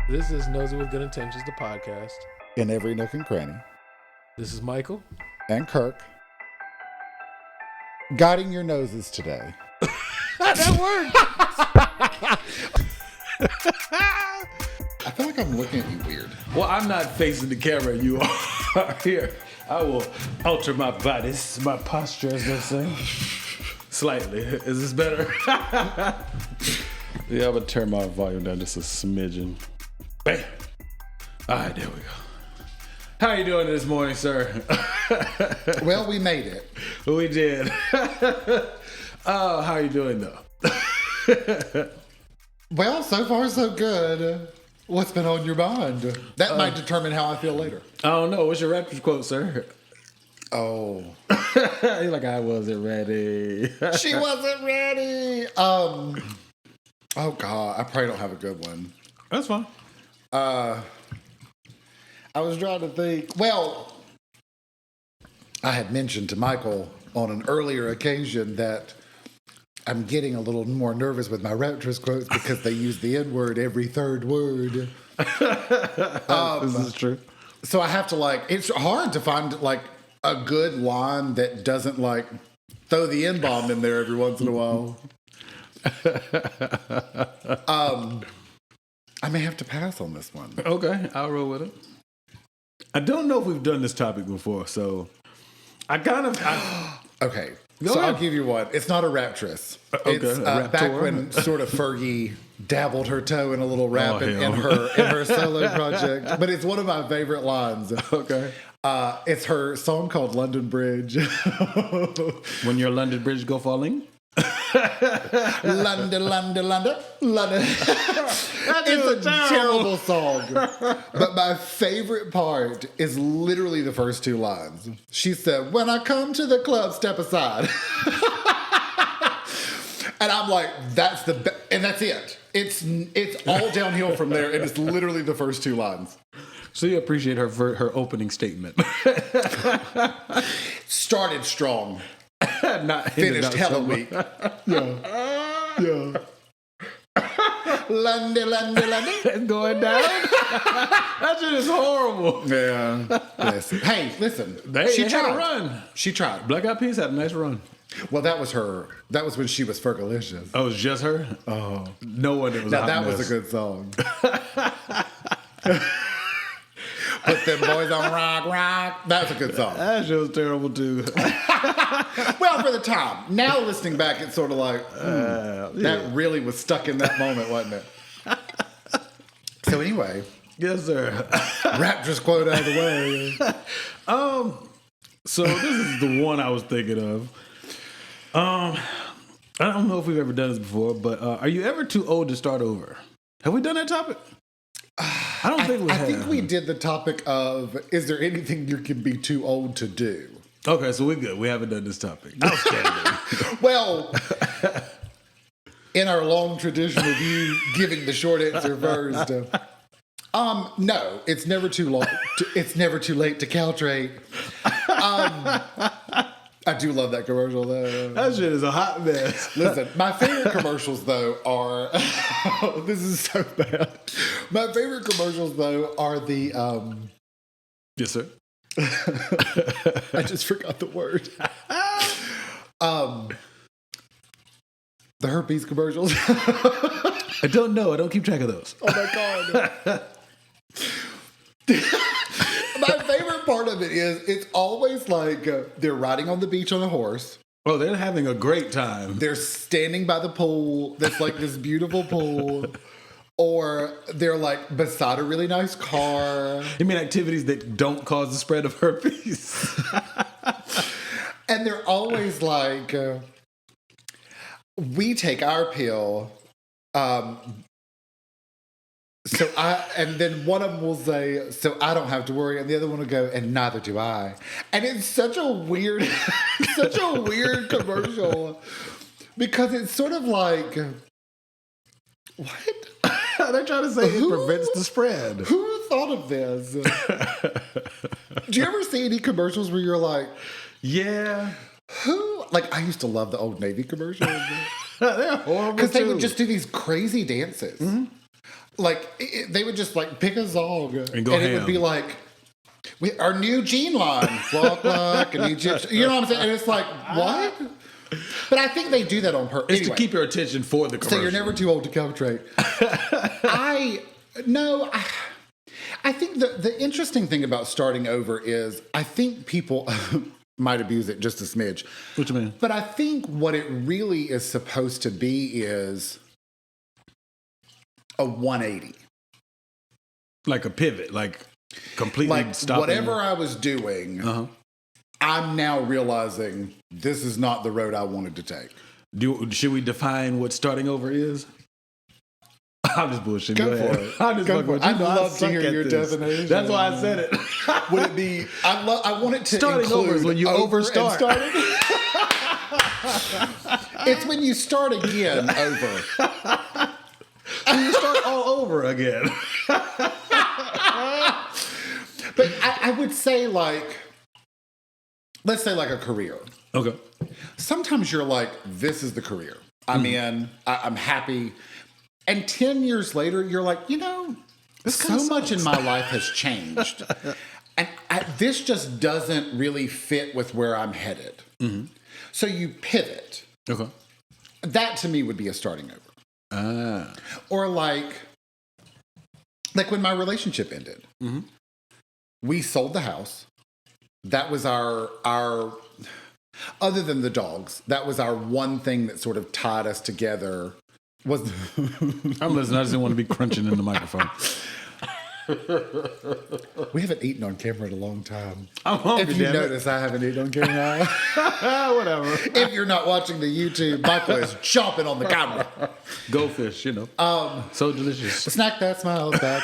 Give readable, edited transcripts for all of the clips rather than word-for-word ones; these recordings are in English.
This is Nosey with Good Intentions, the podcast. In every nook and cranny. This is Michael. And Kirk. Guiding your noses today. That worked. I feel like I'm looking at you weird. Well, I'm not facing the camera. You are here. I will alter my body, my posture, as they say. Slightly. Is this better? Yeah, I'm going to turn my volume down just a smidgen. Bam. All right, there we go. How you doing this morning, sir? Well, we made it. We did. Oh, how you doing, though? Well, so far so good. What's been on your mind? That might determine how I feel later. I don't know. What's your raptress quote, sir? Oh. You're like, I wasn't ready. She wasn't ready. Oh, God. I probably don't have a good one. That's fine. I was trying to think. Well, I had mentioned to Michael on an earlier occasion that I'm getting a little more nervous with my raptress quotes because they use the N-word every third word. This is true. So I have to it's hard to find a good line that doesn't throw the N-bomb in there every once in a while. I may have to pass on this one. Okay, I'll roll with it. I don't know if we've done this topic before, so I kind of... Okay, Go so ahead. I'll give you one. It's not a raptress. Okay, It's a back raptor? when sort of Fergie dabbled her toe in a little rap in hell. her solo project. But it's one of my favorite lines. Okay. It's her song called London Bridge. When your London Bridge go falling? London, London, London, London. It's a terrible song. But my favorite part is literally the first two lines. She said, "When I come to the club, step aside." And I'm like, that's and that's it. It's all downhill from there, and it's literally the first two lines. So you appreciate her opening statement. Started strong, Not finished hella weak. Yeah. London, London, London. It's going down. That shit is horrible. Yeah. Listen. Hey, listen. She had a run. She tried. Black Eyed Peas had a nice run. Well, that was her. That was when she was Fergalicious. Oh, it was just her? Oh. No one that was Now, a hot that mess. was a good song. Put them boys on rock. That's a good song. That shit was terrible, too. Well, for the time. Now, listening back, it's sort of that really was stuck in that moment, wasn't it? So anyway. Yes, sir. Raptress quote out of the way. So this is the one I was thinking of. I don't know if we've ever done this before, but are you ever too old to start over? Have we done that topic? I don't think we have. I think we did the topic of, is there anything you can be too old to do? Okay, so we're good. We haven't done this topic. Outstanding. Well, in our long tradition of you giving the short answer first, no, it's never too long. It's never too late to caltrate. I do love that commercial though. That shit is a hot mess. Listen, my favorite commercials though are. This is so bad. My favorite commercials though are the. Yes, sir. I just forgot the word. The herpes commercials. I don't know. I don't keep track of those. Oh my God. My favorite part of it is it's always like they're riding on the beach on a horse. Oh, they're having a great time. They're standing by the pool that's like this beautiful pool. Or they're beside a really nice car. You mean activities that don't cause the spread of herpes? And they're always like, we take our pill. And then one of them will say, so I don't have to worry. And the other one will go, and neither do I. And it's such a weird, commercial because it's sort of like, what? They're trying to say it prevents the spread. Who thought of this? Do you ever see any commercials where you're like, yeah. who? I used to love the Old Navy commercials. They're horrible Because they would just do these crazy dances. Mm-hmm. they would just like pick a song And go it would be like our new jean line, flock, an Egyptian. You know what I'm saying? And it's like, what? But I think they do that on purpose. It's to keep your attention for the commercial. So you're never too old to concentrate. I think the interesting thing about starting over is I think people might abuse it just a smidge. What you mean? But I think what it really is supposed to be is a 180. Like a pivot, like completely Like stopping. whatever I was doing, I'm now realizing this is not the road I wanted to take. Should we define what starting over is? I'm just bullshitting. Go ahead. for it. I'm just Go fucking for with it. you. I'd know I love to suck hear at your this. definition. That's why I said it. Would it be? I want it to Starting include over is when you over and overstart. starting. It's when you start again over. So you start all over again. But I would say let's say like a career. Okay. Sometimes you're like, this is the career. I'm in. I'm happy. And 10 years later, you're like, so much in my life has changed. And this just doesn't really fit with where I'm headed. Mm-hmm. So you pivot. Okay. That to me would be a starting over. Or like when my relationship ended. Mm-hmm. We sold the house. That was our other than the dogs, that was our one thing that sort of tied us together. I'm listening. I just didn't want to be crunching in the microphone. We haven't eaten on camera in a long time. I'm hungry, if you notice, I haven't eaten on camera. Whatever. If you're not watching the YouTube, Michael is chomping on the camera. Goldfish, so delicious. Snack that, smile back.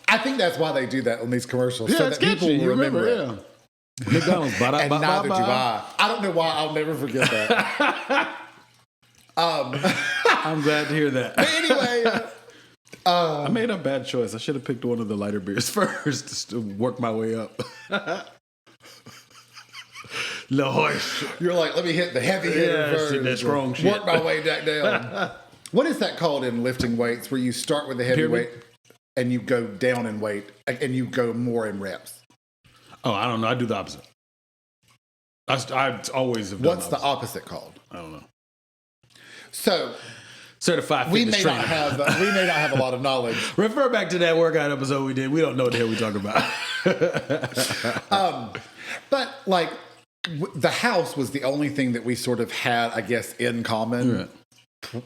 I think that's why they do that on these commercials, so that people will remember it. Yeah. McDonald's, and neither do I. I don't know why. I'll never forget that. I'm glad to hear that. But anyway, I made a bad choice. I should have picked one of the lighter beers first just to work my way up. La Horse. You're like, let me hit the heavy hitter first. That strong shit. Work my way back down. What is that called in lifting weights, where you start with the heavy weight and you go down in weight and you go more in reps? Oh, I don't know. I do the opposite. I always have done What's the opposite called? I don't know. So certified we fitness may trainer. not have a lot of knowledge. Refer back to that workout episode we did. We don't know what the hell we talking about. But like the house was the only thing that we sort of had, I guess, in common. Right.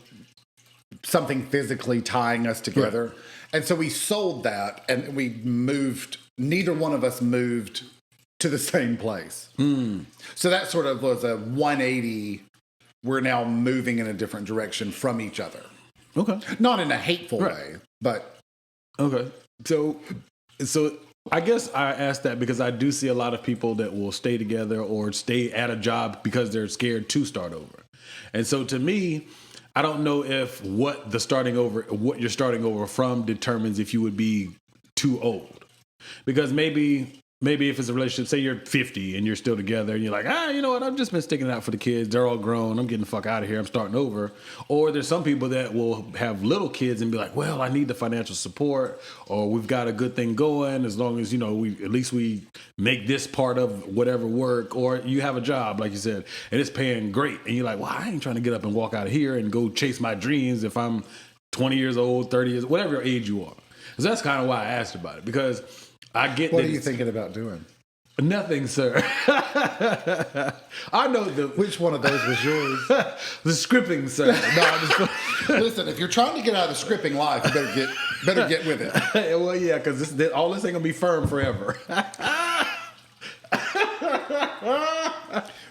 Something physically tying us together. Right. And so we sold that and we moved. Neither one of us moved to the same place. So that sort of was a 180. We're now moving in a different direction from each other. Okay. Not in a hateful way, but. Okay. So I guess I asked that because I do see a lot of people that will stay together or stay at a job because they're scared to start over. And so to me, I don't know if what you're starting over from determines if you would be too old. Because maybe if it's a relationship, say you're 50 and you're still together and you're like, you know what, I've just been sticking it out for the kids. They're all grown. I'm getting the fuck out of here. I'm starting over. Or there's some people that will have little kids and be like, well, I need the financial support, or we've got a good thing going as long as, we make this part of whatever work, or you have a job, like you said, and it's paying great. And you're like, well, I ain't trying to get up and walk out of here and go chase my dreams if I'm 20 years old, 30 years, whatever age you are. So that's kind of why I asked about it, because I get What are you thinking about doing? Nothing, sir. I know Which one of those was yours? The scripting, sir. No, I'm just Listen, if you're trying to get out of the scripting life, you better get with it. Well, yeah, because all this ain't gonna be firm forever.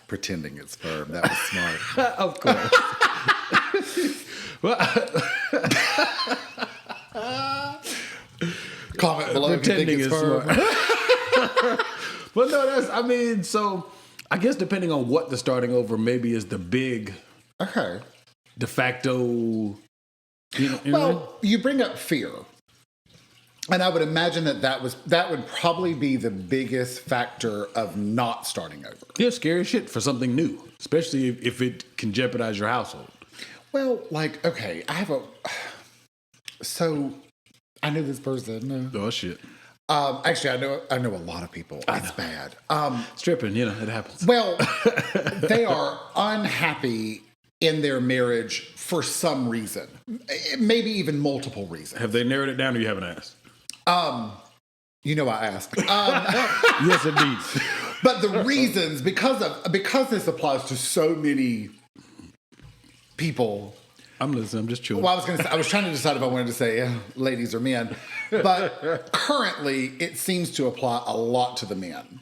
Pretending it's firm. That was smart. Of course. Comment below if you think it's firm. But no, so I guess depending on what the starting over maybe is the big de facto. You bring up fear. And I would imagine that would probably be the biggest factor of not starting over. Yeah, scary shit for something new, especially if it can jeopardize your household. Well, So I knew this person. Oh shit. Actually, I know a lot of people. It's bad. Stripping, it happens. Well, they are unhappy in their marriage for some reason, maybe even multiple reasons. Have they narrowed it down, or you haven't asked? You know, I asked. Yes, indeed. But the reasons, because this applies to so many people. I'm listening. I'm just chilling. Well, I was trying to decide if I wanted to say ladies or men, but currently it seems to apply a lot to the men.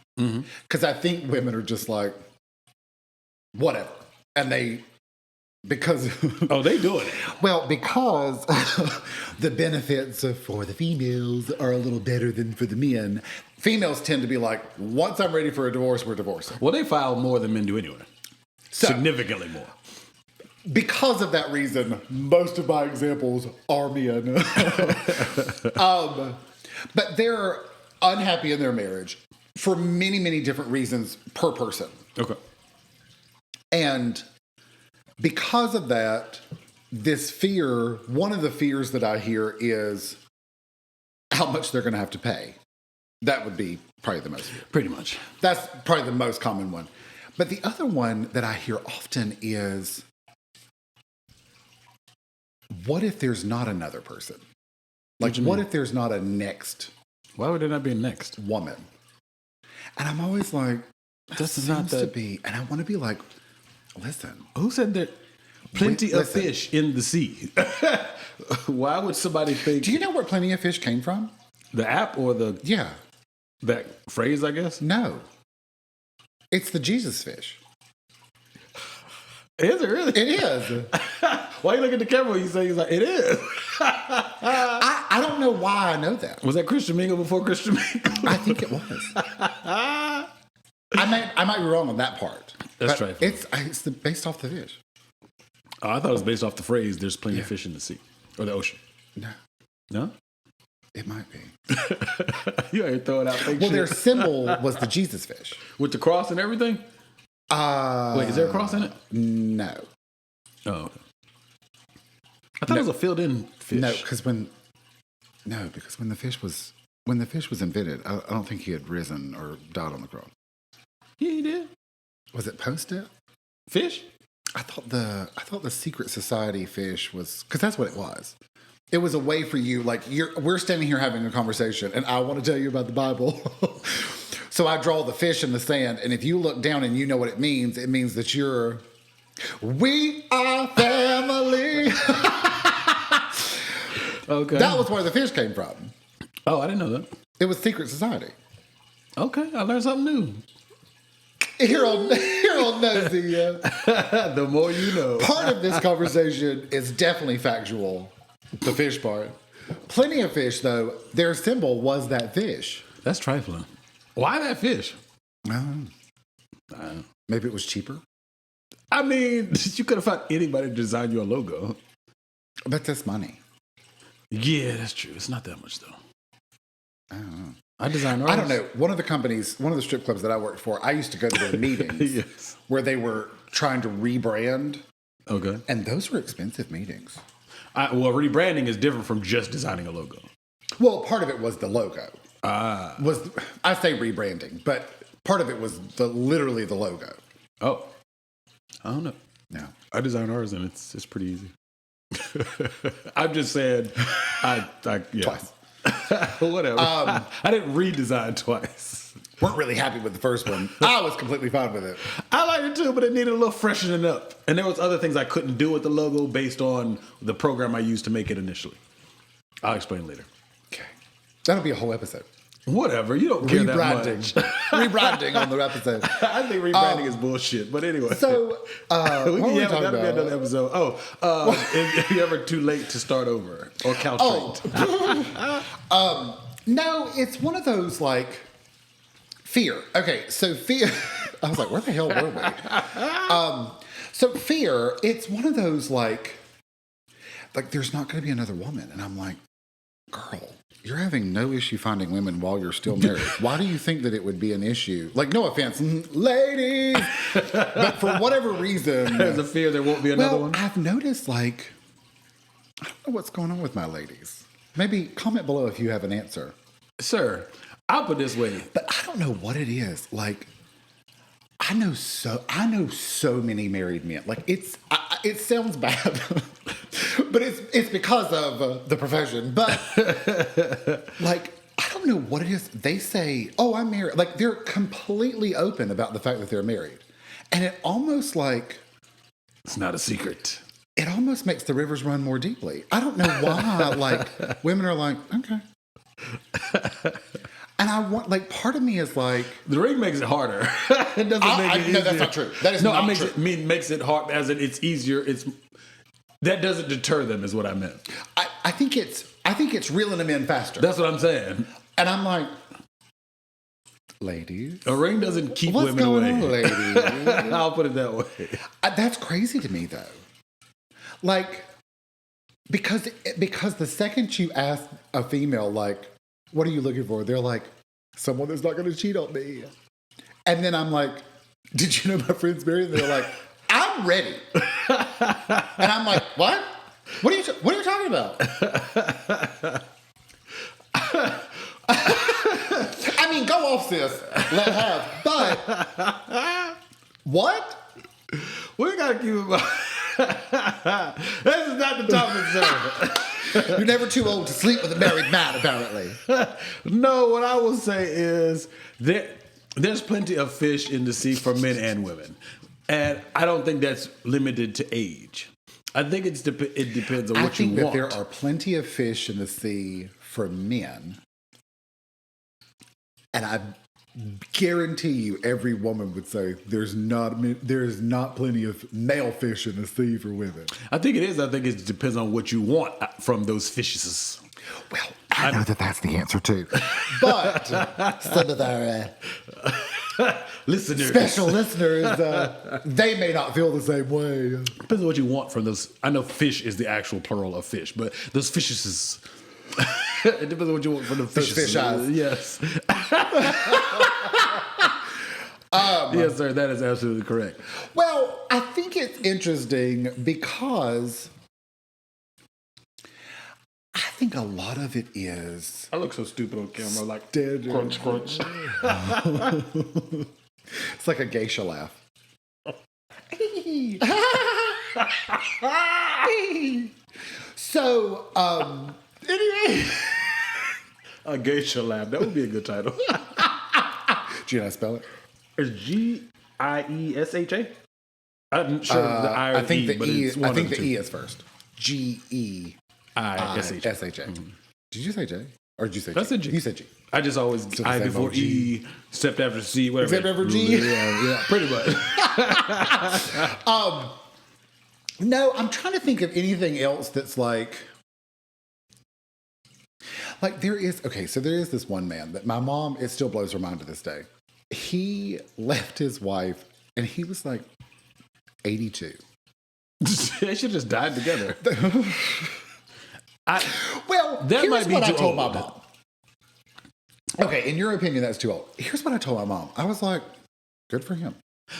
Because I think women are just like, whatever. And because... Oh, they doing it. Well, because the benefits for the females are a little better than for the men. Females tend to be like, once I'm ready for a divorce, we're divorcing. Well, they file more than men do anyway. So, significantly more. Because of that reason, most of my examples are men. But they're unhappy in their marriage for many, many different reasons per person. Okay. And because of that, this fear, one of the fears that I hear is how much they're going to have to pay. That would be probably the most. Pretty much. That's probably the most common one. But the other one that I hear often is, what if there's not another person? Like, what if there's not a next? Why would there not be a next woman? And I'm always like, this is not to be. And I want to be like, listen. Who said that? Plenty of fish in the sea. Why would somebody think? Do you know where Plenty of Fish came from? The app or the that phrase? I guess no. It's the Jesus fish. Is it really? It is. Why you look at the camera when you say he's like, it is? I don't know why I know that. Was that Christian Mingle before Christian Mingle? I think it was. I might be wrong on that part. That's right. It's based off the fish. Oh, I thought it was based off the phrase, there's plenty of fish in the sea. Or the ocean. No. No? It might be. You ain't throwing out fake Well, shit. their symbol was the Jesus fish. With the cross and everything? Wait, is there a cross in it? No. Oh, okay. I thought it was a filled-in fish. No, because when the fish was invented, I don't think he had risen or died on the cross. Yeah, he did. Was it post-death? Fish? I thought the secret society fish was, because that's what it was. It was a way for you, like we're standing here having a conversation, and I want to tell you about the Bible. So I draw the fish in the sand, and if you look down and you know what it means that we are family. Okay. That was where the fish came from. Oh, I didn't know that. It was secret society. Okay, I learned something new. Here on Nosey. The more you know. Part of this conversation is definitely factual. The fish part. Plenty of Fish, though, their symbol was that fish. That's trifling. Why that fish? Maybe it was cheaper. I mean, you could have found anybody to design your logo. But that's money. Yeah, that's true. It's not that much, though. I don't know. I designed ours. I don't know. One of the strip clubs that I worked for, I used to go to their meetings where they were trying to rebrand. Okay. And those were expensive meetings. Well, rebranding is different from just designing a logo. Well, part of it was the logo. I say rebranding, but part of it was literally the logo. Oh. I don't know. No. I designed ours and it's pretty easy. I'm just saying Twice. Whatever. I didn't redesign twice. Weren't really happy with the first one. I was completely fine with it. I liked it too, but it needed a little freshening up. And there was other things I couldn't do with the logo based on the program I used to make it initially. I'll explain later. Okay. That'll be a whole episode. Whatever. You don't care that much. Rebranding on the episode. I think rebranding is bullshit. But anyway. So, that'll be another episode. Are you ever too late to start over or calculate? No, it's one of those like fear. Okay, so fear. I was like, where the hell were we? So fear. It's one of those like there's not going to be another woman, and I'm like, girl, you're having no issue finding women while you're still married. Why do you think that it would be an issue? Like, no offense, ladies, but for whatever reason, there's a fear there won't be another one. I've noticed I don't know what's going on with my ladies. Maybe comment below if you have an answer. Sir, I'll put it this way. But I don't know what it is. Like, I know so many married men. Like, it sounds bad, but it's because of the profession. But like, I don't know what it is. They say, "Oh, I'm married." Like, they're completely open about the fact that they're married, and it almost like it's not a secret. It almost makes the rivers run more deeply. I don't know why. Like, women are like, okay. And I want, like, part of me is like, the ring makes it harder. It doesn't make it easier. No, that's not true. That is not true. It makes it hard, as in it's easier. That doesn't deter them, is what I meant. I think it's reeling them in faster. That's what I'm saying. And I'm like, ladies, a ring doesn't keep what's women going away. On, ladies? I'll put it that way. That's crazy to me, though. Like, because the second you ask a female, like, what are you looking for? They're like, someone that's not going to cheat on me. And then I'm like, did you know my friend's married? And they're like, I'm ready. And I'm like, what? What are you talking about? I mean, go off, sis. Let have. But what? We got to keep in mind. This is not the topic, sir. You're never too old to sleep with a married man, apparently. No, what I will say is there's plenty of fish in the sea for men and women. And I don't think that's limited to age. I think it depends on what you want. I think that there are plenty of fish in the sea for men. And I guarantee you every woman would say there is not plenty of male fish in the sea for women. I think it is. I think it depends on what you want from those fishes. Well, I know that's the answer too. But some of our listeners, special listeners, they may not feel the same way. Depends on what you want from those. I know fish is the actual plural of fish, but those fishes. It depends on what you want from the fishes. Those fish eyes. Yes. Yes, sir. That is absolutely correct. Well, I think it's interesting because I think a lot of it is. I look so stupid on camera, like standard. crunch. It's like a geisha laugh. So, anyway. A geisha laugh. That would be a good title. Do you know how to spell it? It's Giesha. I'm sure the I or I think E, the but E. it's one I think of the the two. E is first. Geisha. Mm-hmm. Did you say J? Or did you say G? I said G. You said G. I just always I before E, except after C, whatever. Except after G? Yeah, pretty much. No, I'm trying to think of anything else that's like there is this one man that my mom, it still blows her mind to this day. He left his wife and he was like 82. They should have just died together. Here's might be what I too told my old. mom. Okay, in your opinion, that's too old. Here's what I told my mom. I was like, good for him.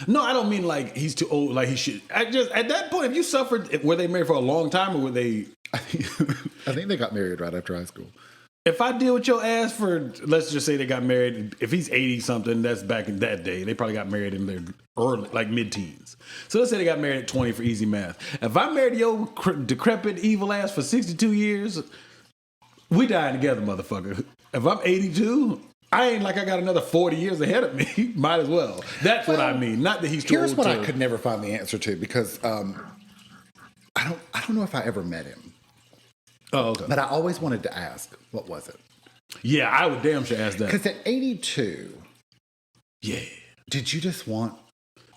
No, I don't mean like he's too old, like he should. At that point, if you suffered, were they married for a long time or were they? I think they got married right after high school. If I deal with your ass for, let's just say they got married, if he's 80 something, that's back in that day. They probably got married in their early, like mid-teens. So let's say they got married at 20 for easy math. If I married your decrepit evil ass for 62 years, we dying together, motherfucker. If I'm 82, I ain't like I got another 40 years ahead of me. Might as well. That's what I mean. Not that he's too old. Here's what I could never find the answer to because I don't know if I ever met him. Oh, okay. But I always wanted to ask, what was it? Yeah, I would damn sure ask that. Because at 82, yeah, did you just want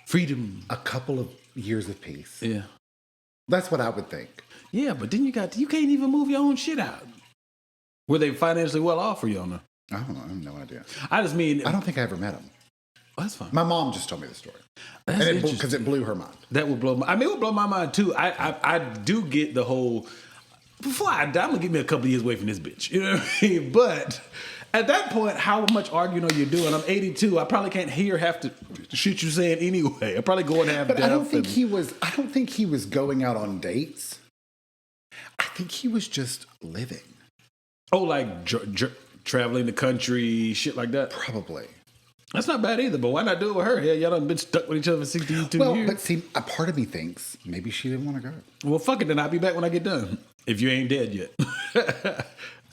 freedom, a couple of years of peace? Yeah, that's what I would think. Yeah, but then you can't even move your own shit out. Were they financially well off for you on that? I don't know. I have no idea. I just mean, I don't think I ever met him. Oh, that's fine. My mom just told me the story. That's interesting. Because it blew her mind. That would blow it would blow my mind too. I do get the whole, before I die, I'm going to get me a couple of years away from this bitch. You know what I mean? But at that point, how much arguing are you doing? I'm 82. I probably can't hear half the shit you're saying anyway. I probably go and have But I don't think he was going out on dates. I think he was just living. Oh, like traveling the country, shit like that. Probably. That's not bad either. But why not do it with her? Yeah, y'all done been stuck with each other for 62 Well, years. but see, a part of me thinks maybe she didn't want to go. Well, fuck it. Then I'll be back when I get done. If you ain't dead yet.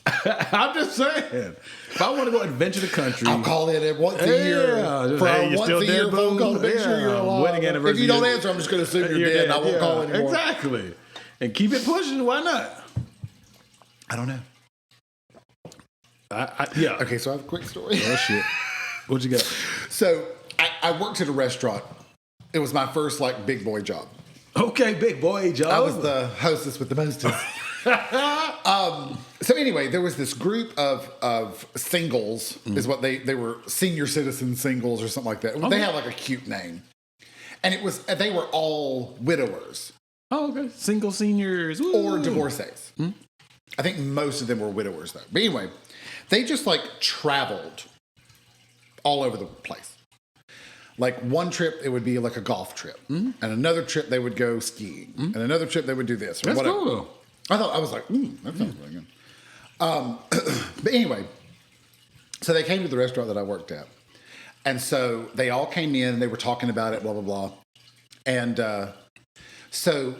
I'm just saying. If I want to go adventure the country, I'll call in once a year just, for hey, a you once still a year dead, phone boo? call to make sure you're alive. Wedding anniversary. If you don't answer, I'm just going to assume you're dead and I won't call anymore. Exactly. And keep it pushing. Why not? I don't know. Yeah. Okay, so I have a quick story. Oh, shit. What you got? So I worked at a restaurant. It was my first like big boy job. Okay, big boy, Joe. I was the hostess with the mostest. So anyway, there was this group of singles, is what they were, senior citizen singles or something like that. Okay. They had like a cute name, and they were all widowers. Oh, okay. Single seniors. Woo. Or divorcees. I think most of them were widowers though. But anyway, they just like traveled all over the place. Like one trip, it would be like a golf trip. And another trip, they would go skiing. And another trip, they would do this. Or That's whatever. cool though. I was like, that sounds really good. But anyway, so they came to the restaurant that I worked at. And so they all came in and they were talking about it, blah, blah, blah. And so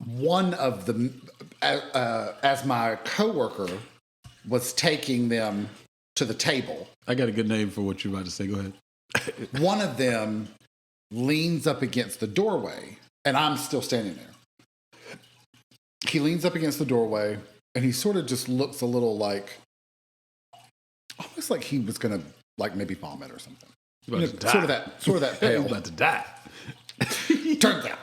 one of them, as my coworker was taking them to the table. I got a good name for what you're about to say. Go ahead. One of them leans up against the doorway, and I'm still standing there. He leans up against the doorway, and he sort of just looks a little like, almost like he was gonna like maybe vomit or something. He's about to die. Sort of that pale. He's about to die. Turns out.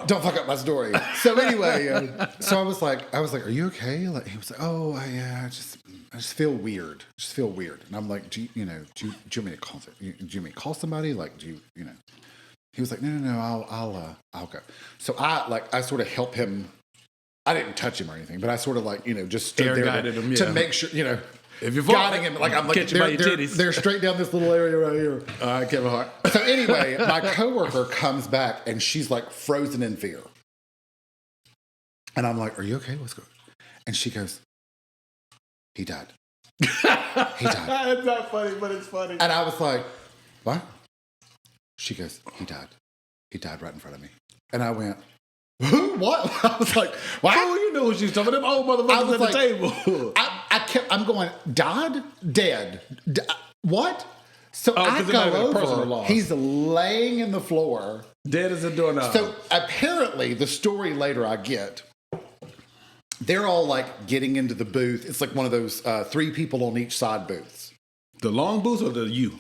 Don't fuck up my story. So anyway, so I was like, are you okay? Like he was like, oh yeah, I just feel weird. And I'm like, do you want me to call it? Do you want me to call somebody? Like, do you know? He was like, no, I'll go. So I sort of help him. I didn't touch him or anything, but I sort of like, just stood Air there guided him, to yeah. make sure, If you're guiding him. Like I'm like, catch you by your titties. they're straight down this little area right here. All right, Kevin Hart. So anyway, my coworker comes back and she's like frozen in fear. And I'm like, are you okay? What's going on? And she goes, he died. He died. It's not funny, but it's funny. And I was like, what? She goes, he died. He died right in front of me. And I went, what? I was like, what? Oh, you know what she's talking about. Them old motherfuckers at the table. I'm going, died? Dead. What? So I 'cause it might have go been a personal over. loss. He's laying in the floor. Dead as a doorknob. So apparently, the story later I get, they're all like getting into the booth. It's like one of those 3 people on each side booths. The long booth or the U?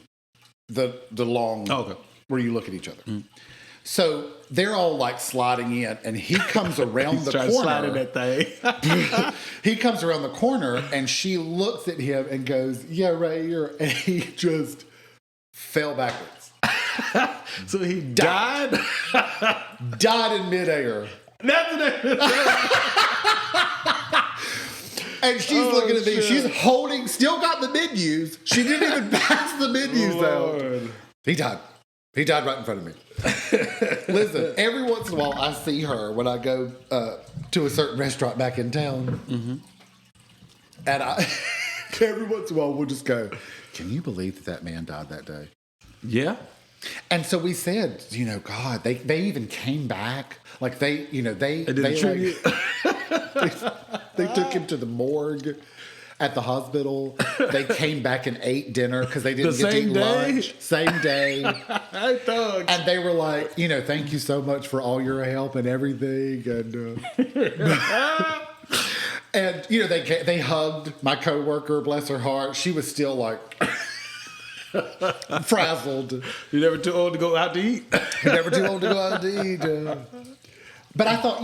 The long, Okay. where you look at each other. So they're all like sliding in, and he comes around the Trying to slide in corner. that thing. He comes around the corner, and she looks at him and goes, "Yeah, right here," and he just fell backwards. So he died? Died in midair. And she's looking at me. shit. She's holding, still got the menus. She didn't even pass the menus out. Lord. He died. He died right in front of me. Listen, every once in a while I see her when I go to a certain restaurant back in town. And every once in a while we'll just go, can you believe that man died that day? Yeah. And so we said, God, they even came back. Like they tribute. they took him to the morgue at the hospital. They came back and ate dinner because they didn't get to eat lunch. Same day. Hey, thug. And they were like, thank you so much for all your help and everything. And they hugged my coworker, bless her heart. She was still like frazzled. You're never too old to go out to eat. You're never too old to go out to eat. But I thought,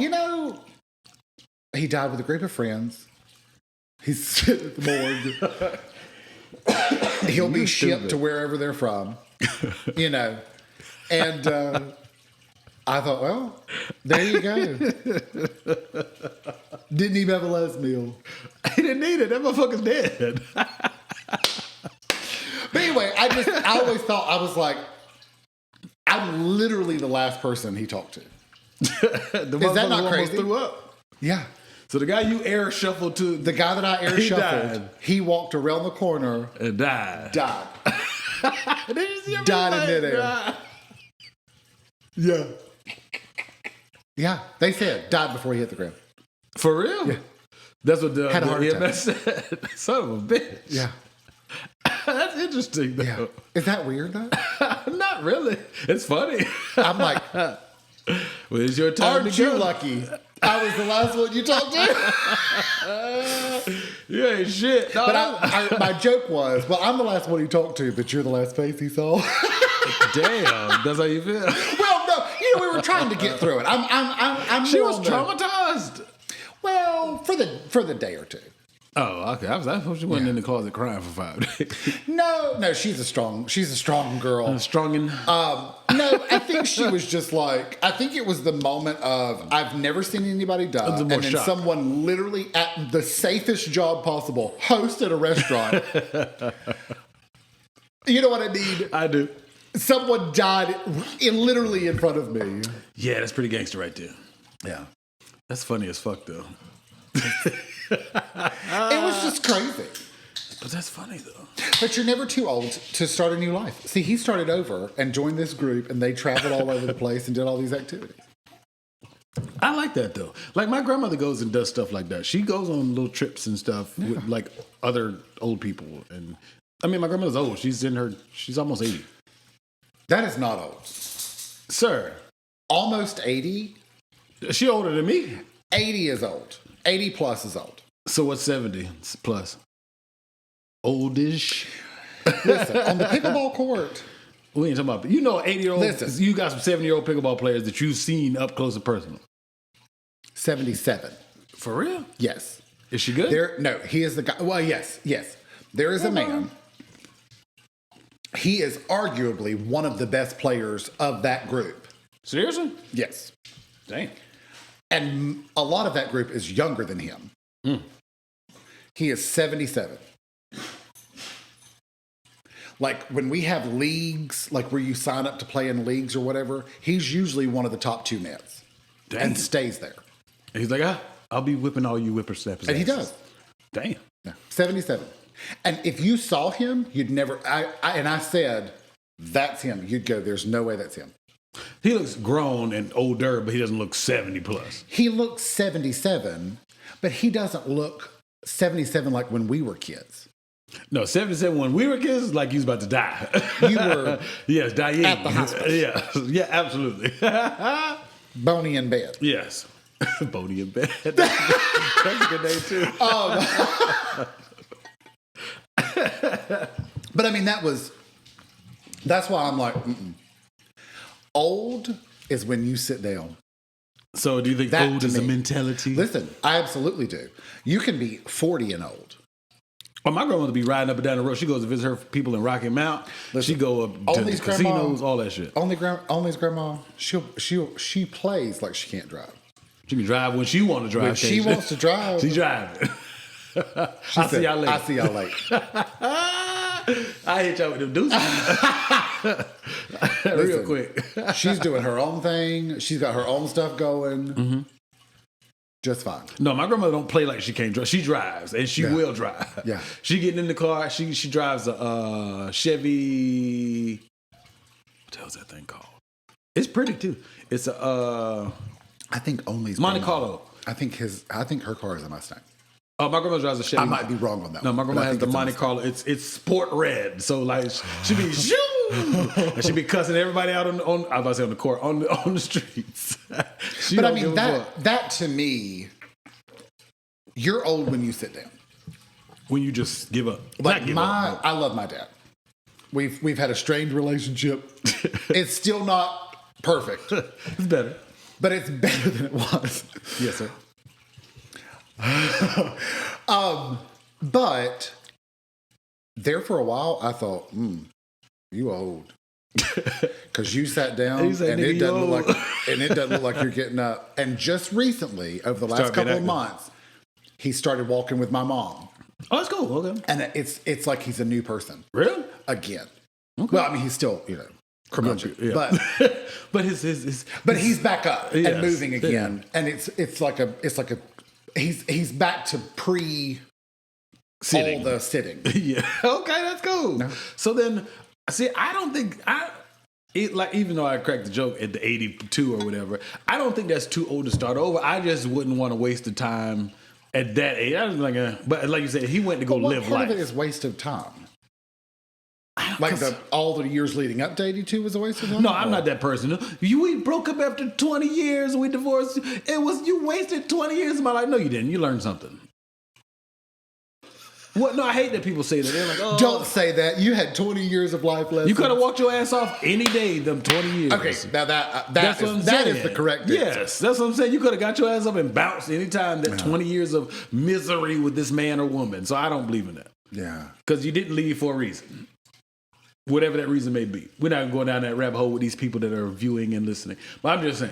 he died with a group of friends. He's sitting at the morgue. He'll be shipped to wherever they're from, And I thought, well, there you go. Didn't even have a last meal. He didn't need it. That motherfucker's dead. But anyway, I always thought, I was like, I'm literally the last person he talked to. The Is that not motherfucker almost crazy? threw up. Yeah. So the guy you air shuffled to, The guy that I air He shuffled, died. he walked around the corner, and died. died. Did you see him? Died in Like, midair. nah. Yeah. Yeah. They said died before he hit the ground. For real? Yeah. That's what the Had a heart EMS said. Son of a bitch. Yeah. That's interesting, though. Yeah. Is that weird though? Not really. It's funny. I'm like, Well, it's your time aren't to you go. lucky? I was the last one you talked to. You ain't shit. No, But my joke was, well, I'm the last one he talked to, but you're the last face he saw. damn. That's how you feel. Well, no, we were trying to get through it. I'm She more was on the- traumatized. Well, for the day or two. Oh, okay. I thought she wasn't in the closet crying for 5 days. No, she's a strong girl. Strong and No, I think she was just like, I think it was the moment of, I've never seen anybody die. was And more then shock. someone literally at the safest job possible, host at a restaurant. You know what I mean? I do. Someone died literally in front of me. Yeah, that's pretty gangster right there. Yeah. That's funny as fuck, though. It was just crazy. But that's funny, though. But you're never too old to start a new life. See, he started over and joined this group, and they traveled all over the place and did all these activities. I like that, though. Like, my grandmother goes and does stuff like that. She goes on little trips and stuff with, like, other old people. And, I mean, my grandmother's old. She's almost 80. That is not old. Sir, Almost 80. she older than me. 80 is old. 80 plus is old. So what's 70 plus? Oldish? Listen, on the pickleball court, We ain't talking about, 80-year-old. Listen. You got some 70-year-old pickleball players that you've seen up close and personal. 77. For real? Yes. Is she good? No, he is the guy. Well, yes. There is a man. He is arguably one of the best players of that group. Seriously? Yes. Dang. And a lot of that group is younger than him. He is 77. Like when we have leagues, like where you sign up to play in leagues or whatever, he's usually one of the top 2 nets. Dang. And stays there. And he's like, I'll be whipping all you whippersnappers. And he asses." does. Damn. Yeah, 77. And if you saw him, you'd never, I said, that's him. You'd go, there's no way that's him. He looks grown and older, but he doesn't look 70 plus. He looks 77, but he doesn't look 77 like when we were kids. No, 77 when we were kids, like he was about to die. You were yes, dying. at the hospital. Yeah, absolutely. Bony in bed. Yes. Bodie in bed. That's a good name, too. But I mean, that's why I'm like, old is when you sit down. So do you think That old to is a me- mentality? Listen, I absolutely do. You can be 40 and old. Oh, my grandmother be riding up and down the road. She goes to visit her people in Rocky Mount. Listen, She go up to the Ollie's grandma- casinos, all that shit. Only's grandma, she plays like she can't drive. She can drive when she want to drive. When she can't wants to drive, She driving. she I see y'all later. I see y'all later. I hit y'all with them deuces. Real Listen, quick. She's doing her own thing. She's got her own stuff going. Just fine. No, my grandmother don't play like she can't drive. She drives, and she Yeah. will drive. Yeah. She getting in the car. She drives a Chevy. What the hell's that thing called? It's pretty too. It's a I think Only's Monte grandma- Carlo. I think her car is a Mustang. Oh, my grandma drives a Chevy. I might be wrong on that. No, one, my but grandma I has think the it's a Monte Mustang. Carlo. It's sport red. So like she be shoo, and she be cussing everybody out on I was about to say on the court on the streets. She But I don't mean give a fuck. that to me, you're old when you sit down. When you just give up. Like Not give up. I love my dad. We've had a strained relationship. It's still not perfect, It's better. but it's better than it was. Yes, sir. But there for a while, I thought, you old. Because you sat down He said, and "Nigga, it doesn't you look old." like you're getting up. And just recently, over the last Start being couple of active. months, he started walking with my mom. Oh, that's cool. Okay. And it's like he's a new person Really? again. Well, I mean, he's still, curmudgeon. Yeah. But But his but he's back up Yes, and moving again. And it's like a he's back to Sitting. all the sitting. Yeah. Okay, that's cool. No. So then, see, I don't think even though I cracked the joke at the 82 or whatever, I don't think that's too old to start over. I just wouldn't want to waste the time at that age. I was like, but like you said, he went to go live Part life. of it is waste of time. Like all the years leading up to 82 was a waste of time? No, I'm not that person. We broke up after 20 years. We divorced. You wasted 20 years of my life. No, you didn't. You learned something. What? No, I hate that people say that. They're like, oh. Don't say that. You had 20 years of life lessons. You could have walked your ass off any day, them 20 years. Okay, now that is the correct answer. Yes, that's what I'm saying. You could have got your ass up and bounced anytime that 20 years of misery with this man or woman. So I don't believe in that. Yeah. Because you didn't leave for a reason. Whatever that reason may be. We're not going down that rabbit hole with these people that are viewing and listening. But I'm just saying.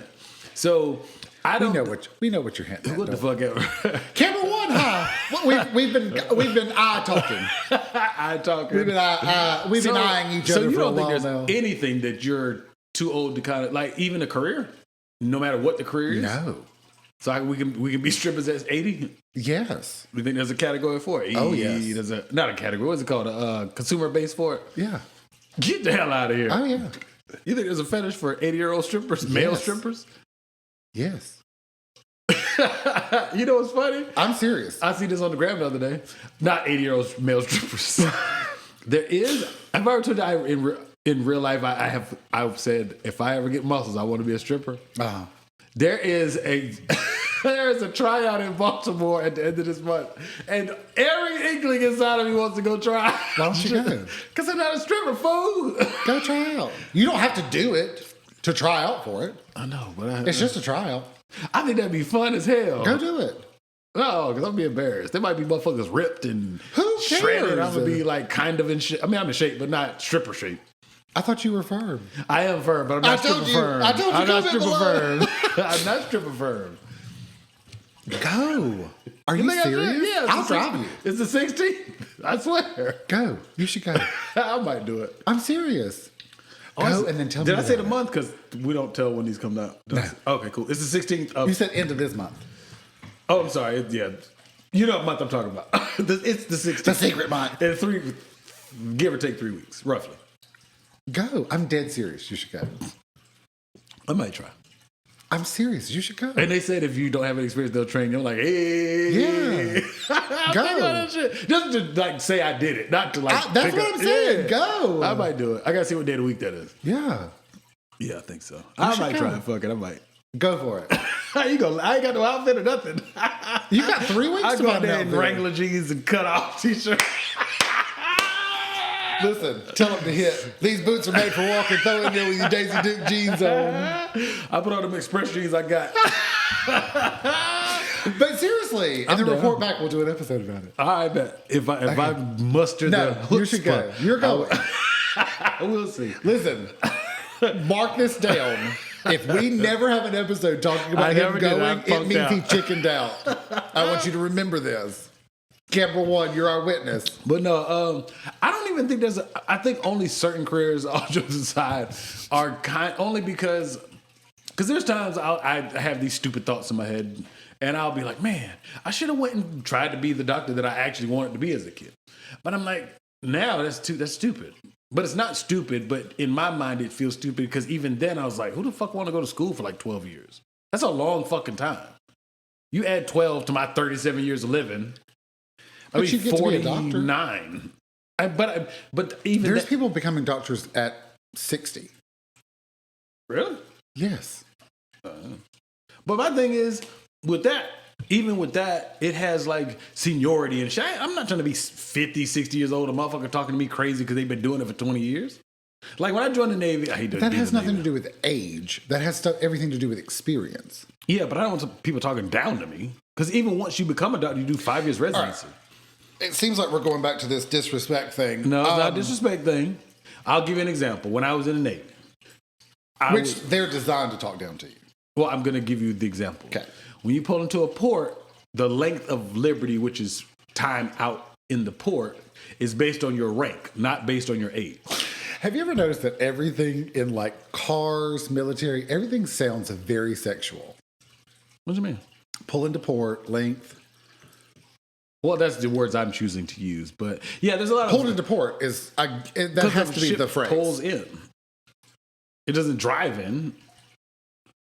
So I don't we know what you're hinting at. What the fuck ever. Camera one, huh? We've been eye talking. Eye talking. We've been eyeing each other for a while now. So you don't think there's anything that you're too old to kind of like, even a career, no matter what the career is? No. So we can be strippers at 80? Yes. We think there's a category for it? Oh, yes. There's not a category. What's it called? A consumer base for it? Yeah. Get the hell out of here. Oh, yeah. You think there's a fetish for 80-year-old strippers, male strippers? Yes. You know what's funny? I'm serious. I see this on the gram the other day. Not 80-year-old male strippers. There is. I've ever told you in real life, I've said, if I ever get muscles, I want to be a stripper. Uh-huh. There is a tryout in Baltimore at the end of this month, and every inkling inside of me wants to go try. Why don't you go? Because I'm not a stripper, fool. Go try out. You don't have to do it to try out for it. I know, but it's just a tryout. I think that'd be fun as hell. Go do it. No, because I'll be embarrassed. There might be motherfuckers ripped and shredded. I'm gonna be like kind of in shape. I mean, I'm in shape, but not stripper shape. I thought you were firm. I am firm, but I'm not stripper firm. I told you I'm not stripper firm. I'm not stripper firm. Go. Are you serious? Yeah, I'll drive you. It's the 16th. I swear. Go. You should go. I might do it. I'm serious. Go and then tell me. Did I say the month? Because we don't tell when these come out. No. Okay, cool. It's the 16th of... You said end of this month. Oh, I'm sorry. Yeah. You know what month I'm talking about. It's the 16th. The secret month. And give or take 3 weeks, roughly. Go. I'm dead serious. You should go. I might try. I'm serious. You should go. And they said if you don't have any experience, they'll train you. I'm like, hey. Yeah. Go. Just to like say I did it. Not to like. That's what I'm saying. Yeah. Go. I might do it. I got to see what day of the week that is. Yeah. Yeah, I think so. I might try it. Fuck it. I might. Go for it. I ain't got no outfit or nothing. You got 3 weeks I to go find there out in Wrangler jeans and cut off t-shirt. Listen, tell them to hit. These boots are made for walking. Throw in there with your Daisy Duke jeans on. I put on them express jeans I got. But seriously, and then report back. We'll do an episode about it. I bet. If I muster no, the you should go. You're going. We'll see. Listen, mark this down. If we never have an episode talking about him going, it means he chickened out. I want you to remember this. Camera one, you're our witness. But no, I don't even think I think only certain careers, all jokes aside, are only because there's times I have these stupid thoughts in my head and I'll be like, man, I should have went and tried to be the doctor that I actually wanted to be as a kid. But I'm like, now that's stupid. But it's not stupid, but in my mind it feels stupid because even then I was like, who the fuck want to go to school for like 12 years? That's a long fucking time. You add 12 to my 37 years of living. But you get 49. To be a doctor. But even there's people becoming doctors at 60. Really? Yes. But my thing is, even with that, it has like seniority and shit. I'm not trying to be 50, 60 years old, a motherfucker talking to me crazy because they've been doing it for 20 years. Like when I joined the Navy, I hate that has nothing to do with age. That has everything to do with experience. Yeah, but I don't want people talking down to me. Because even once you become a doctor, you do 5 years residency. Right. It seems like we're going back to this disrespect thing. No, it's not a disrespect thing. I'll give you an example. When I was in the Navy. They're designed to talk down to you. Well, I'm going to give you the example. Okay. When you pull into a port, the length of liberty, which is time out in the port, is based on your rank, not based on your age. Have you ever noticed that everything in like cars, military, everything sounds very sexual? What do you mean? Pull into port, length. Well, that's the words I'm choosing to use, but yeah, there's a lot of Pulled into port is that has to be the phrase. Pulls in. It doesn't drive in.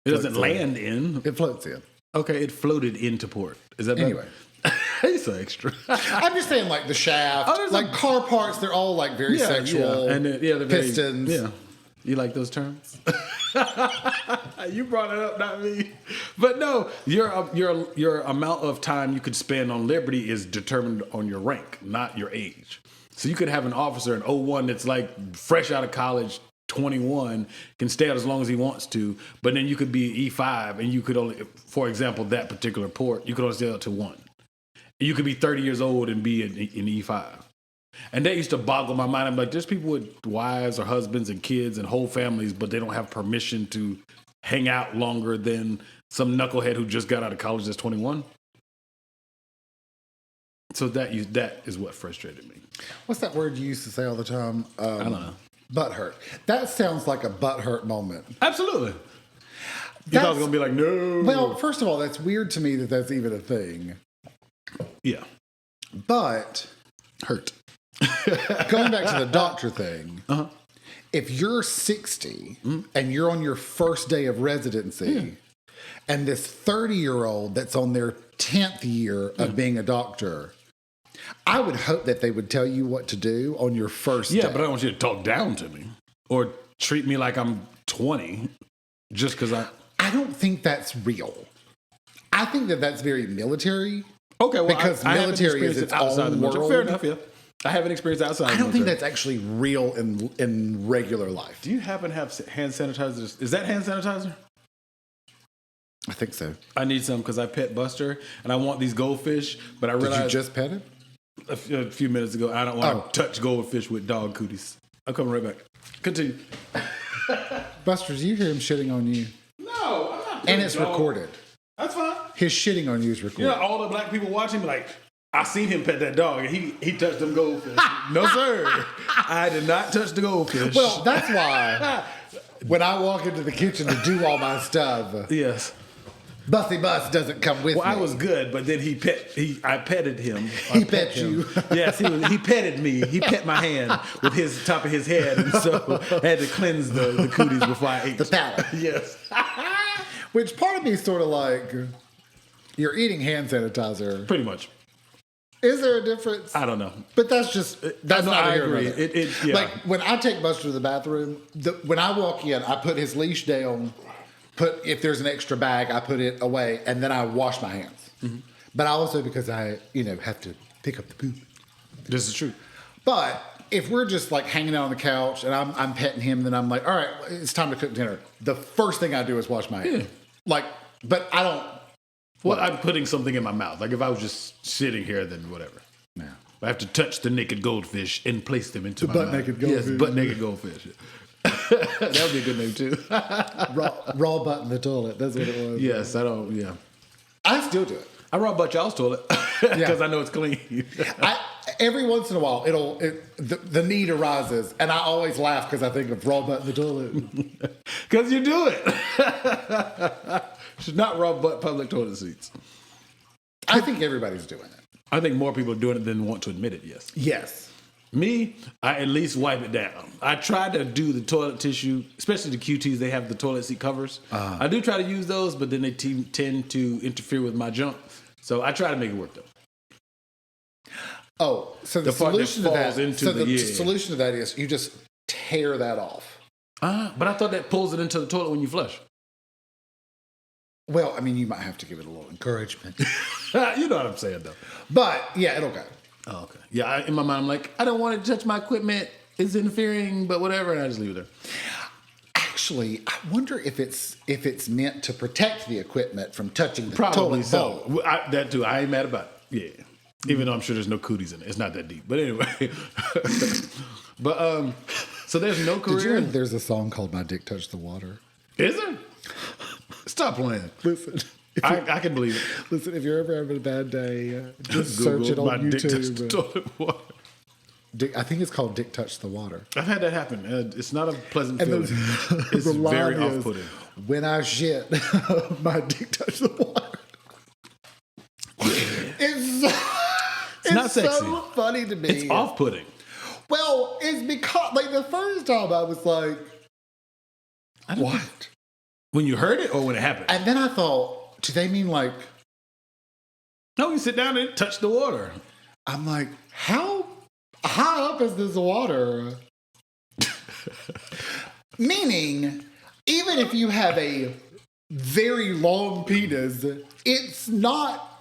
It doesn't land in. It floats in. Okay, it floated into port. Is that anyway? He's so extra. I'm just saying, like the shaft, like car parts. They're all like very sexual. Yeah. And they're pistons. Very, yeah, you like those terms? You brought it up, not me. But no, your amount of time you could spend on liberty is determined on your rank, not your age. So you could have an officer in 01 that's like fresh out of college, 21, can stay out as long as he wants to, but then you could be E5 and you could only, for example, that particular port, you could only stay out to 1. You could be 30 years old and be in E5. And that used to boggle my mind. I'm like, there's people with wives or husbands and kids and whole families, but they don't have permission to hang out longer than some knucklehead who just got out of college that's 21. So that is what frustrated me. What's that word you used to say all the time? I don't know. Butt hurt. That sounds like a butt hurt moment. Absolutely. You thought I was going to be like, no. Well, first of all, that's weird to me that that's even a thing. Yeah. But hurt. Going back to the doctor thing, if you're 60 and you're on your first day of residency, and this 30-year-old that's on their 10th year of being a doctor, I would hope that they would tell you what to do on your first day. Yeah, but I don't want you to talk down to me or treat me like I'm 20 just because I don't think that's real. I think that that's very military. Okay, well, because military is its own world. Fair enough, yeah. I haven't experienced outside. I don't think that's actually real in regular life. Do you happen to have hand sanitizer? Is that hand sanitizer? I think so. I need some because I pet Buster and I want these goldfish, but I realized... Did you just pet it? A few minutes ago, I don't want to touch goldfish with dog cooties. I'll come right back. Continue. Buster, do you hear him shitting on you? No, I'm not. And it's recorded. That's fine. His shitting on you is recorded. You know, all the black people watching, like, I seen him pet that dog, and he touched them goldfish. No, sir. I did not touch the goldfish. Well, that's why when I walk into the kitchen to do all my stuff, yes, Bussy Bus doesn't come with me. I was good, but then I petted him. He pet you. Yes, he petted me. He pet my hand with his top of his head, and so I had to cleanse the cooties before I ate the palate. Yes. Which part of me is sort of like, you're eating hand sanitizer. Pretty much. Is there a difference? I don't know. But that's not I agree. Yeah. Like when I take Buster to the bathroom, when I walk in, I put his leash down, if there's an extra bag, I put it away, and then I wash my hands. Mm-hmm. But also because I, have to pick up the poop. This is true. But if we're just like hanging out on the couch and I'm petting him, then I'm like, all right, it's time to cook dinner. The first thing I do is wash my hands. Yeah. But I don't. Well, I'm putting something in my mouth. Like if I was just sitting here, then whatever. Yeah. I have to touch the naked goldfish and place them into my mouth. Naked goldfish. Yes, butt naked goldfish. That would be a good name too. raw butt in the toilet. That's what it was. Yes, I don't. Yeah, I still do it. I raw butt y'all's toilet because I know it's clean. Every once in a while, the need arises, and I always laugh because I think of raw butt in the toilet. Because you do it. Should not raw butt public toilet seats. I think everybody's doing it. I think more people are doing it than want to admit it. Yes. Yes. Me, I at least wipe it down. I try to do the toilet tissue, especially the QTs. They have the toilet seat covers. I do try to use those, but then they tend to interfere with my junk. So I try to make it work though. Oh, so the solution to that. Solution to that is you just tear that off. But I thought that pulls it into the toilet when you flush. Well, I mean, you might have to give it a little encouragement. You know what I'm saying, though. But yeah, it'll go. Oh, okay. Yeah, in my mind, I'm like, I don't want it to touch my equipment. It's interfering, but whatever, and I just leave it there. Actually, I wonder if it's meant to protect the equipment from touching the Probably toilet so. bowl. That too. I ain't mad about it. Yeah. Even though I'm sure there's no cooties in it. It's not that deep. But anyway. But so there's no career. Did you know there's a song called My Dick Touched the Water? Is there? Stop playing. Listen. I can believe it. Listen, if you're ever having a bad day, just search it on My YouTube. Dick Touched the Toilet Water. I think it's called Dick Touch the Water. I've had that happen. It's not a pleasant feeling. It's very off-putting. When I shit, my dick touched the water. sexy. so funny to me. It's off-putting. Well, it's because like the first time I was like, what? When you heard it or when it happened? And then I thought, do they mean like? No, you sit down and touch the water. I'm like, how high up is this water? Meaning, even if you have a very long penis, it's not.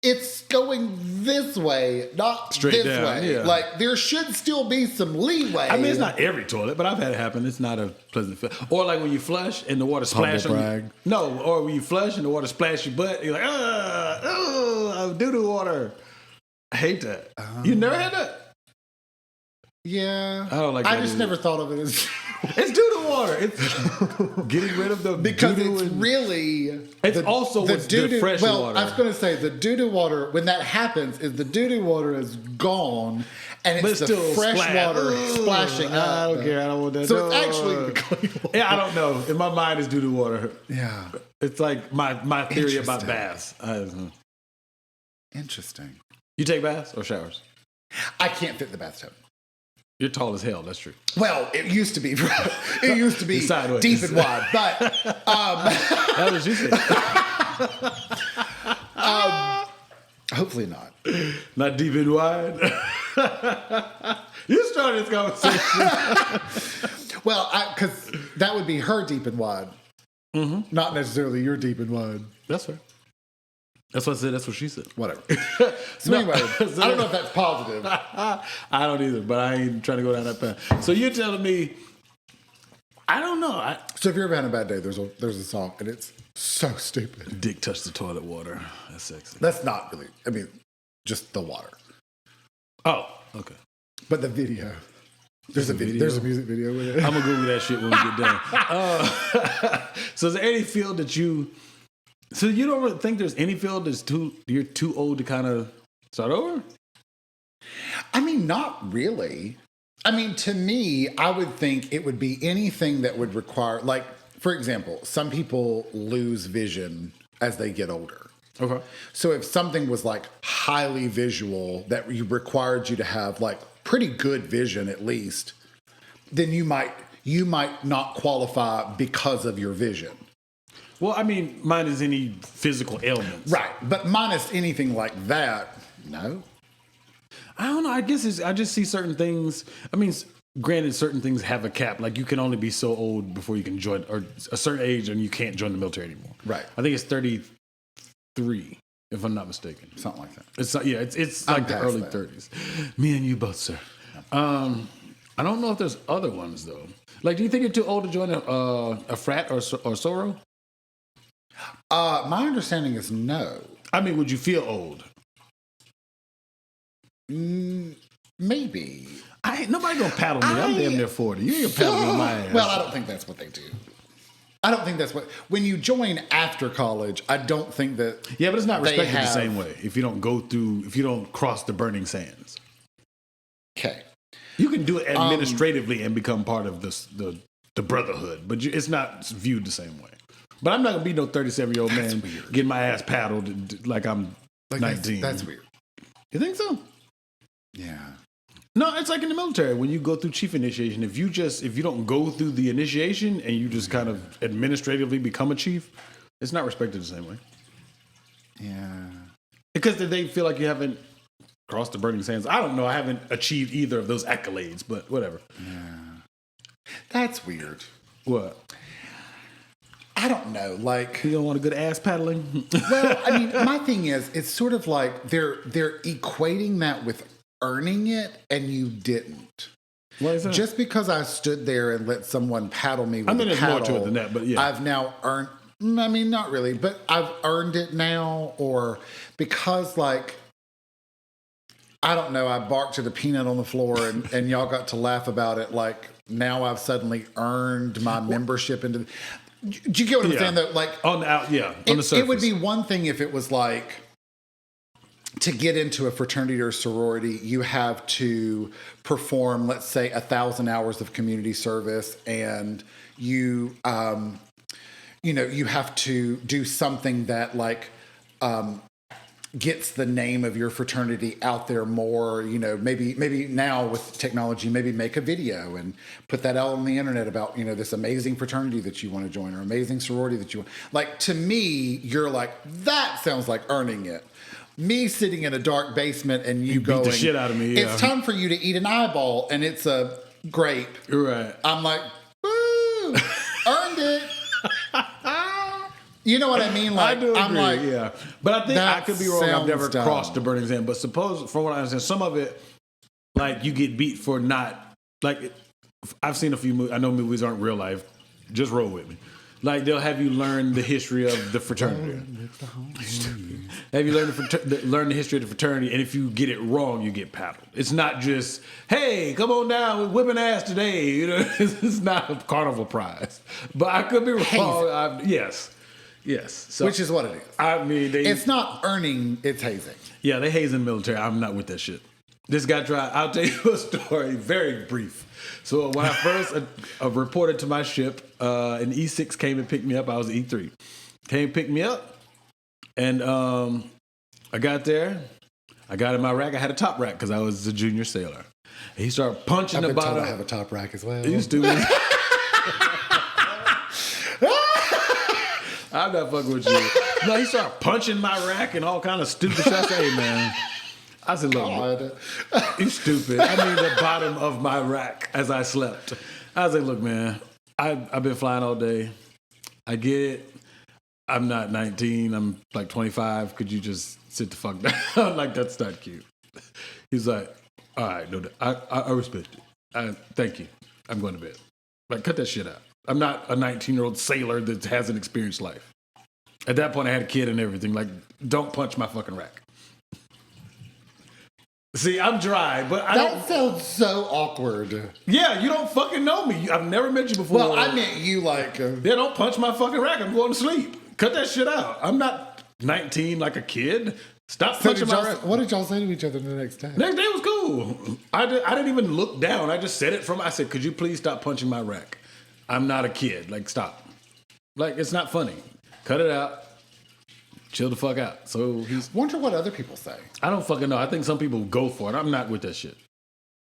It's going this way, not Straight this down, way. yeah. Like, there should still be some leeway. I mean, it's not every toilet, but I've had it happen. It's not a pleasant feel. Or like when you flush and the water splash on brag. you. No, or when you flush and the water splash your butt, you're like, doo-doo water. I hate that. You never had that? Yeah. I don't like I that just either. never thought of it as... It's doo-doo water. It's getting rid of the because doo-doo it's and- really... It's also what's the fresh water. I was going to say, the doo-doo water, when that happens, is the doo-doo water is gone, and But it's it's the still fresh splat. water splashing up. I don't care. I don't want that. So it's actually the clean water. Yeah, I don't know. In my mind, it's doo-doo water. Yeah. It's like my theory about Interesting. baths. Interesting. You take baths or showers? I can't fit in the bathtub. You're tall as hell. That's true. Well, it used to be. It used to be Sideways. deep and wide, but That's what you said. hopefully not. Not deep and wide. You started this conversation. Well, because that would be her deep and wide, not necessarily your deep and wide. That's fair. That's what I said. That's what she said. Whatever. So anyway, I don't know if that's positive. I don't either, but I ain't trying to go down that path. So you're telling me, I don't know. So if you're ever having a bad day, there's a song, and it's so stupid. Dick touch the toilet water. That's sexy. That's not really. I mean, just the water, Oh, okay. but the video. There's a video. There's a music video with it. I'm gonna Google that shit when we get done. So is there any field that you? So you don't really think there's any field that's you're too old to kind of start over? I mean, not really. I mean, to me, I would think it would be anything that would require, like, for example, some people lose vision as they get older. Okay. So if something was like highly visual that required you to have like pretty good vision at least, then you might not qualify because of your vision. Well, I mean, mine is any physical ailments. Right. But minus anything like that, no. I don't know. I guess I just see certain things. I mean, granted, certain things have a cap. Like you can only be so old before you can join, or a certain age, and you can't join the military anymore. Right. I think it's 33, if I'm not mistaken. Something like that. It's not, yeah. It's like the past early that. 30s. Me and you both, sir. I don't know if there's other ones though. Like, do you think you're too old to join a frat or soror? My understanding is no. I mean, would you feel old? Maybe. Nobody gonna paddle me. I'm damn near 40. You ain't gonna paddle me on my ass. Well, I don't think that's what they do. I don't think that's what. When you join after college, I don't think that. Yeah, but it's not they respected the have- same way if you don't cross the burning sands. Okay. You can do it administratively and become part of the brotherhood, but it's not viewed the same way. But I'm not gonna be no 37-year-old man weird. getting my ass paddled like I'm 19. That's weird. You think so? Yeah. No, it's like in the military when you go through chief initiation. If you don't go through the initiation and you just kind of administratively become a chief, it's not respected the same way. Yeah. Because they feel like you haven't crossed the burning sands. I don't know. I haven't achieved either of those accolades, but whatever. That's weird. What? I don't know. Like, You don't want a good ass paddling? well, I mean, my thing is, it's sort of like they're equating that with earning it, and you didn't. What is that? Just because I stood there and let someone paddle me with I mean, a there's paddle, more to it than that, but yeah. I've now earned. I mean, not really, but I've earned it now, or because like. I don't know. I barked at a peanut on the floor and y'all got to laugh about it. Like now I've suddenly earned my membership into. Do you get what I'm saying? Though, like on the surface, it would be one thing if it was like to get into a fraternity or sorority, you have to perform, let's say, 1,000 hours of community service, and you have to do something that like. gets the name of your fraternity out there more. You know, maybe now with technology, maybe make a video and put that out on the internet about, you know, this amazing fraternity that you want to join or amazing sorority that you want. Like, to me, you're like, that sounds like earning it. Me sitting in a dark basement and you going, beat the shit out of me. Yeah. It's time for you to eat an eyeball and it's a grape. Right. I'm like, woo, earned it. You know what I mean? Like, I do agree, I'm like, yeah. But I think I could be wrong. I've never dumb. crossed the Burning Sand. But suppose, from what I understand, some of it, like, you get beat for not, like, I've seen a few movies. I know movies aren't real life. Just roll with me. Like, they'll have you learn the history of the fraternity. Have you learn the history of the fraternity, and if you get it wrong, you get paddled. It's not just, hey, come on down, we're whipping ass today. You know, it's not a carnival prize. But I could be wrong. Yes. So, which is what it is. I mean, it's not earning, it's hazing. Yeah, they hazing the military. I'm not with that shit. This guy tried. I'll tell you a story, very brief. So when I first reported to my ship, an E6 came and picked me up. I was E3. Came and picked me up, and I got there. I got in my rack. I had a top rack because I was a junior sailor. And he started punching the bottom. I have a top rack as well. You stupid. I'm not fucking with you. No, he started punching my rack and all kind of stupid shit. I said, hey, man. I said, look, you stupid. I mean the bottom of my rack as I slept. I was like, look, man, I've been flying all day. I get it. I'm not 19. I'm like 25. Could you just sit the fuck down? Like, that's not cute. He's like, all right, no, I respect it. Thank you. I'm going to bed. Like, cut that shit out. I'm not a 19-year-old sailor that hasn't experienced life. At that point, I had a kid and everything. Like, don't punch my fucking rack. See, I'm dry, but That sounds so awkward. Yeah, you don't fucking know me. I've never met you before. Well, I meant you like... Yeah, don't punch my fucking rack. I'm going to sleep. Cut that shit out. I'm not 19 like a kid. Stop punching my rack. What did y'all say to each other the next day? Next day was cool. I didn't even look down. I just said it I said, could you please stop punching my rack? I'm not a kid. Like, stop. Like, it's not funny. Cut it out. Chill the fuck out. So wonder what other people say. I don't fucking know. I think some people go for it. I'm not with that shit.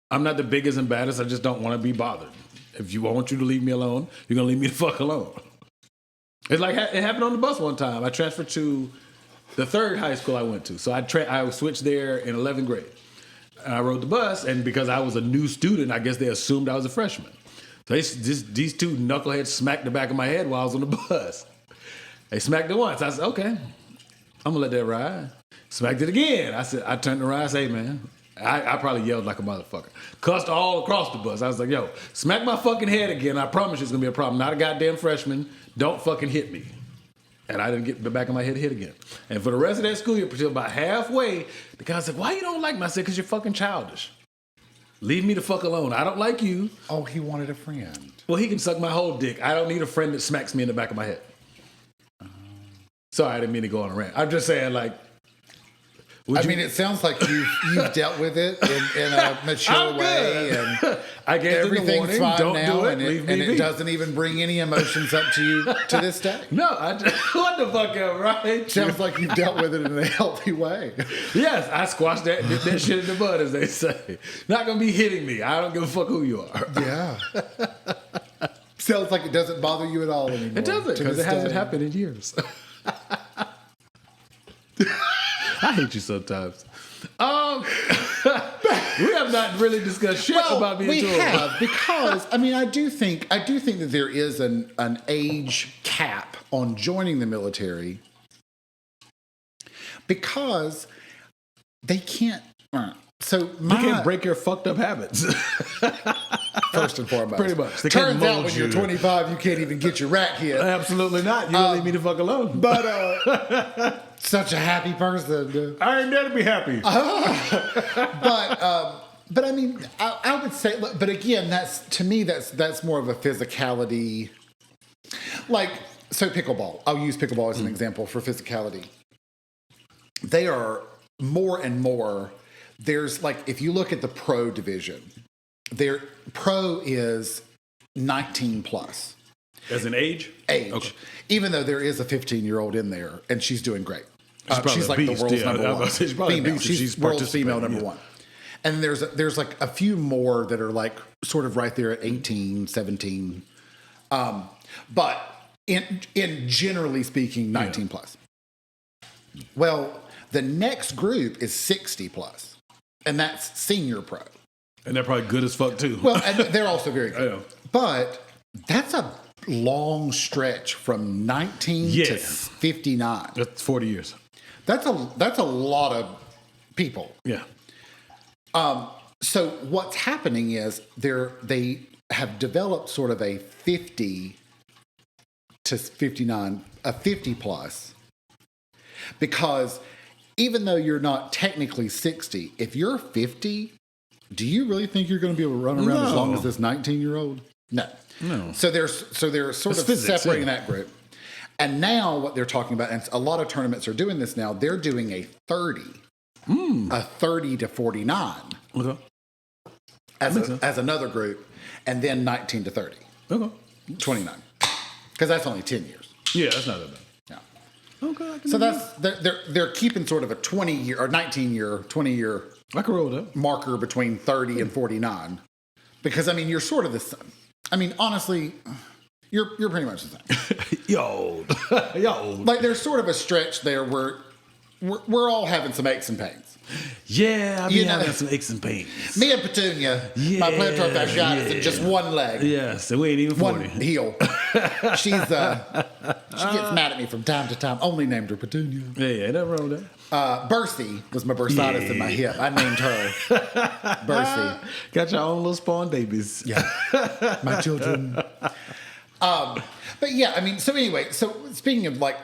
I'm not the biggest and baddest. I just don't want to be bothered. If you want you to leave me alone, you're going to leave me the fuck alone. It's like it happened on the bus one time. I transferred to the third high school I went to. So I switched there in 11th grade. And I rode the bus, and because I was a new student, I guess they assumed I was a freshman. So these two knuckleheads smacked the back of my head while I was on the bus. They smacked it once. I said, okay, I'm going to let that ride. Smacked it again. I turned around and said, hey, man. I probably yelled like a motherfucker. Cussed all across the bus. I was like, yo, smack my fucking head again. I promise you it's going to be a problem. Not a goddamn freshman. Don't fucking hit me. And I didn't get the back of my head hit again. And for the rest of that school year, until about halfway, the guy said, why you don't like me? I said, because you're fucking childish. Leave me the fuck alone. I don't like you. Oh, he wanted a friend. Well, he can suck my whole dick. I don't need a friend that smacks me in the back of my head. Sorry, I didn't mean to go on a rant. I'm just saying, like... it sounds like you've dealt with it in a mature way, and I gave everything's fine don't now, do it. and Leave me it be. doesn't even bring any emotions up to you to this day. No, what the fuck up, right? Sounds like you've dealt with it in a healthy way. Yes, I squashed that shit in the bud, as they say. Not gonna be hitting me. I don't give a fuck who you are. Yeah. Sounds like it doesn't bother you at all anymore. It doesn't, because it hasn't happened in years. I hate you sometimes. We have not really discussed shit about being we told. have, because I do think that there is an age cap on joining the military, because they can't. So You can't break your fucked up habits. First and foremost, Pretty much. They can't Turns out mold when you. you're 25, you can't even get your rack hit. Absolutely not. You don't leave me the fuck alone. But such a happy person. I ain't there to be happy. But I mean, I would say, but again, to me, that's more of a physicality. Like, so pickleball. I'll use pickleball as an example for physicality. They are more and more. There's like, if you look at the pro division, their pro is 19 plus. As an age? Age. Okay. Even though there is a 15-year-old in there, and she's doing great. She's like the beast, world's yeah. number I was one about to say, she's probably a female. beast if She's she's world's female participating, number one. And there's like a few more that are like sort of right there at 18, 17. But in generally speaking, 19 plus. Well, the next group is 60 plus, and that's senior pro. And they're probably good as fuck too. Well, and they're also very good. I know. But that's a long stretch from 19 to 59. That's 40 years. That's a lot of people. Yeah. So what's happening is they have developed sort of a 50 to 59, a 50 plus, because even though you're not technically 60, if you're 50, do you really think you're going to be able to run around as long as this 19-year-old? No. So they're sort of physics, separating that group. And now what they're talking about, and a lot of tournaments are doing this now, they're doing a 30 to 49 Okay. as another group, and then 19 to 30. Okay. 29. Because that's only 10 years. Yeah, that's not that bad. Yeah. Okay. So they're keeping sort of a 20-year or 19-year, 20-year I can roll with that. marker between 30 and 49. Because, I mean, you're sort of the same. I mean, honestly, you're pretty much the same. Yo. Like, there's sort of a stretch there where we're all having some aches and pains. Yeah, I've You been know- having some aches and pains. Me and Petunia, my plantar fasciitis in just one leg. Yes, and we ain't even 40. One heel. She gets mad at me from time to time. Only named her Petunia. Yeah, nothing wrong with that. Bercy was my bursitis in my hip. I named her Bercy. Got your own little spawn babies. Yeah, my children. But yeah, I mean, so anyway, so speaking of like,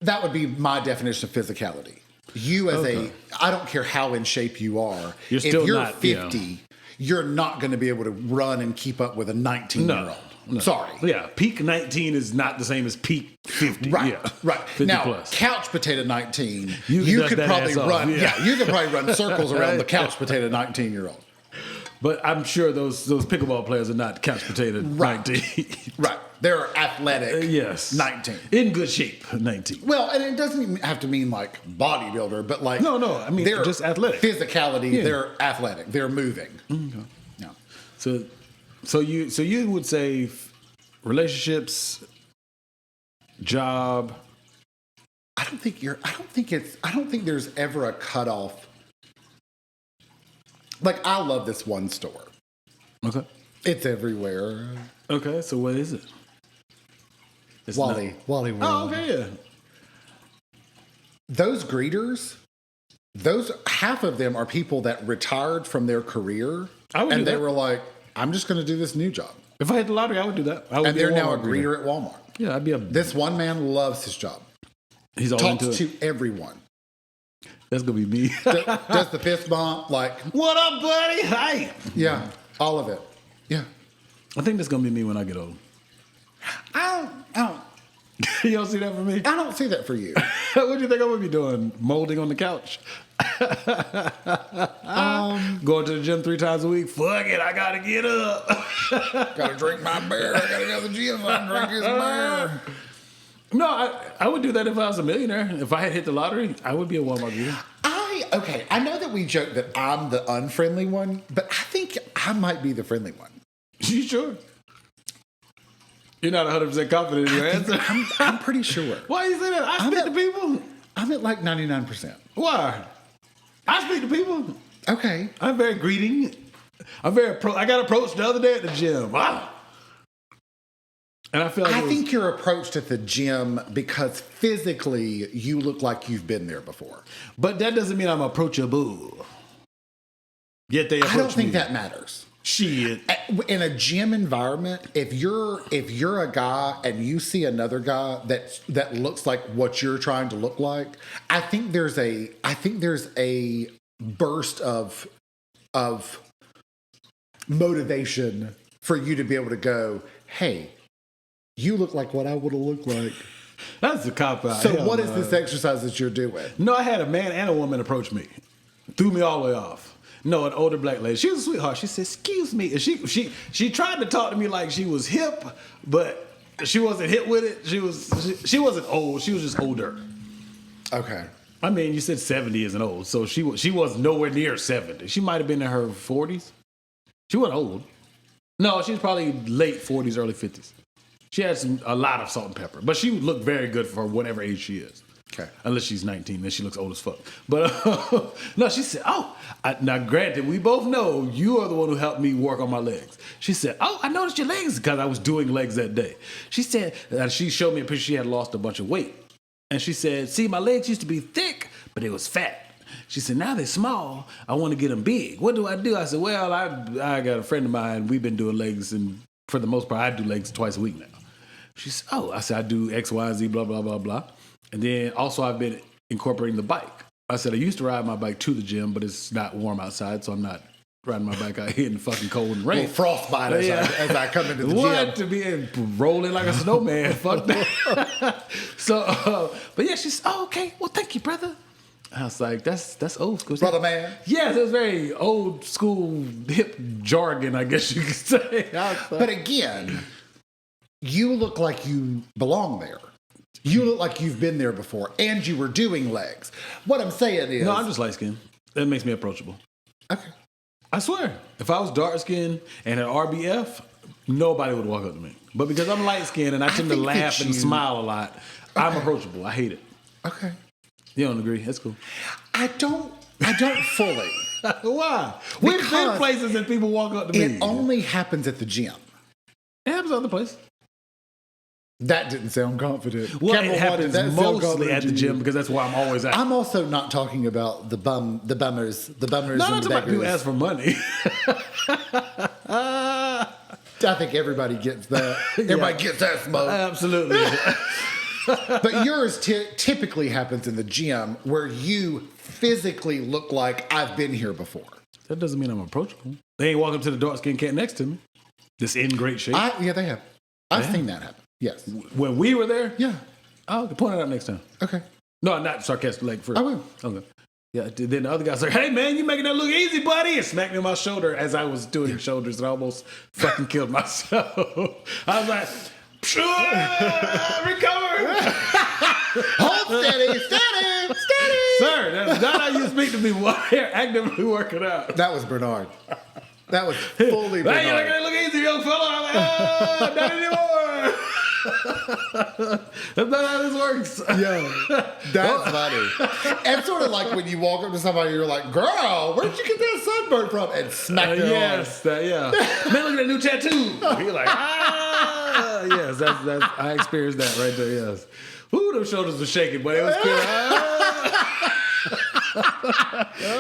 that would be my definition of physicality. You as I don't care how in shape you are. You're still if you're not, 50, you're not going to be able to run and keep up with a 19-year-old. No. Sorry. Yeah, peak 19 is not the same as peak 50. Right, Yeah. right. 50 Now, plus. couch potato 19, You can you dust could that probably ass off, run. yeah. You could probably run circles around the couch potato 19-year-old. But I'm sure those pickleball players are not couch potato Right. 19. Right. They're athletic. Yes. 19. In good shape, 19. Well, and it doesn't even have to mean like bodybuilder, but like No, I mean they're just athletic. Physicality, Yeah. they're athletic. They're moving. Okay. Yeah. So you would say relationships, job. I don't think there's ever a cutoff. Like, I love this one store. Okay. It's everywhere. Okay, so what is it? It's Wally not- World. Oh, okay, yeah. Those greeters, half of them are people that retired from their career, I would and do they that. were like, "I'm just going to do this new job," If I hit the lottery, I would do that. I would and be they're now a Walmart greeter at Walmart. Yeah, I'd be a. This one man loves his job. He's all Talks into it. to everyone. That's gonna be me. Does the fist bump, like, What up, buddy? Hi. yeah, all of it. Yeah. I think that's gonna be me when I get old. I don't You don't see that for me? I don't see that for you. What do you think I'm gonna be doing? Molding on the couch? Going to the gym 3 times a week? Fuck it, I gotta get up. Gotta drink my beer. I gotta go to the gym so I can drink his beer. No, I would do that if I was a millionaire. If I had hit the lottery, I would be a Walmart greeter. I know that we joke that I'm the unfriendly one, but I think I might be the friendly one. You sure? You're not 100% confident in your answer. I'm pretty sure. Why you say that? I speak to people. I'm at like 99%. Why? I speak to people. Okay. I'm very greeting. I got approached the other day at the gym. Wow. And I feel like I think you're approached at the gym because physically you look like you've been there before. but that doesn't mean I'm approachable. Yet they approach I don't think me. that matters. Shit. In a gym environment, if you're a guy and you see another guy that looks like what you're trying to look like, I think there's a burst of motivation for you to be able to go, hey, you look like what I would have looked like. That's a cop out. So what is this exercise that you're doing? No, I had a man and a woman approach me. Threw me all the way off. No, an older black lady. She was a sweetheart. She said, "Excuse me." And she tried to talk to me like she was hip, but she wasn't hip with it. She wasn't old. She was just older. Okay. I mean, you said 70 isn't old, so she was nowhere near 70. She might have been in her 40s. She wasn't old. No, she was probably late 40s, early 50s. She had a lot of salt and pepper, but she looked very good for whatever age she is. Okay. Unless she's 19, then she looks old as fuck. But no, she said, now granted, we both know you are the one who helped me work on my legs. She said, I noticed your legs because I was doing legs that day. She said, she showed me a picture, she had lost a bunch of weight. And she said, see, my legs used to be thick, but they was fat. She said, now they're small. I want to get them big. What do? I said, well, I got a friend of mine. We've been doing legs, and for the most part, I do legs twice a week now. She said, I said, I do X, Y, Z, blah, blah, blah, blah. And then also I've been incorporating the bike. I said, I used to ride my bike to the gym, but it's not warm outside, so I'm not riding my bike out here in the fucking cold and rain. Well, frostbite as I come into the what? gym. To be rolling like a snowman. Fuck that. So, but yeah, she said, okay, well, thank you, brother. I was like, that's old school. Brother man. Yes, it was very old school, hip jargon, I guess you could say. But again, you look like you belong there. You look like you've been there before, and you were doing legs. What I'm saying is... No, I'm just light-skinned. That makes me approachable. Okay. I swear, if I was dark-skinned and had RBF, nobody would walk up to me. But because I'm light-skinned and I tend to think laugh that and you- smile a lot, I'm approachable. I hate it. Okay. You don't agree? That's cool. I don't fully. Why? We've been Because places that people walk up to me. It only happens at the gym. It happens other places. That didn't sound confident. Well, Camera it one, happens did that sound mostly confident at the to gym you? because that's where I'm always at. I'm also not talking about the bummers. No, I'm and talking the about people beggars. ask for money. I think everybody gets that. Everybody gets that smoke. Absolutely. But yours typically happens in the gym where you physically look like I've been here before. That doesn't mean I'm approachable. They ain't walking to the dark-skinned cat next to me. That's in great shape. Yeah, they have. I've seen that happen. Yes. When we were there? Yeah. Oh, okay. Point it out next time. Okay. No, not sarcastic. Like first. I will. Okay. Yeah. Then the other guy's like, "Hey, man, you making that look easy, buddy?" And smacked me on my shoulder as I was doing shoulders, and I almost fucking killed myself. I was like, recover. Hold steady, steady, steady. Sir, that's not how you speak to people while they're actively working out. That was Bernard. That was fully Hey, you making Bernard. that look easy, young fella? I'm like, not anymore. That's not how this works. Yo, that's funny. And sort of like when you walk up to somebody, you're like, "Girl, where'd you get that sunburn from?" And smack their arm. Yes, yeah. Man, look at that new tattoo. You're like, yes, that's I experienced that right there. Yes. Ooh, those shoulders were shaking, but it was clear.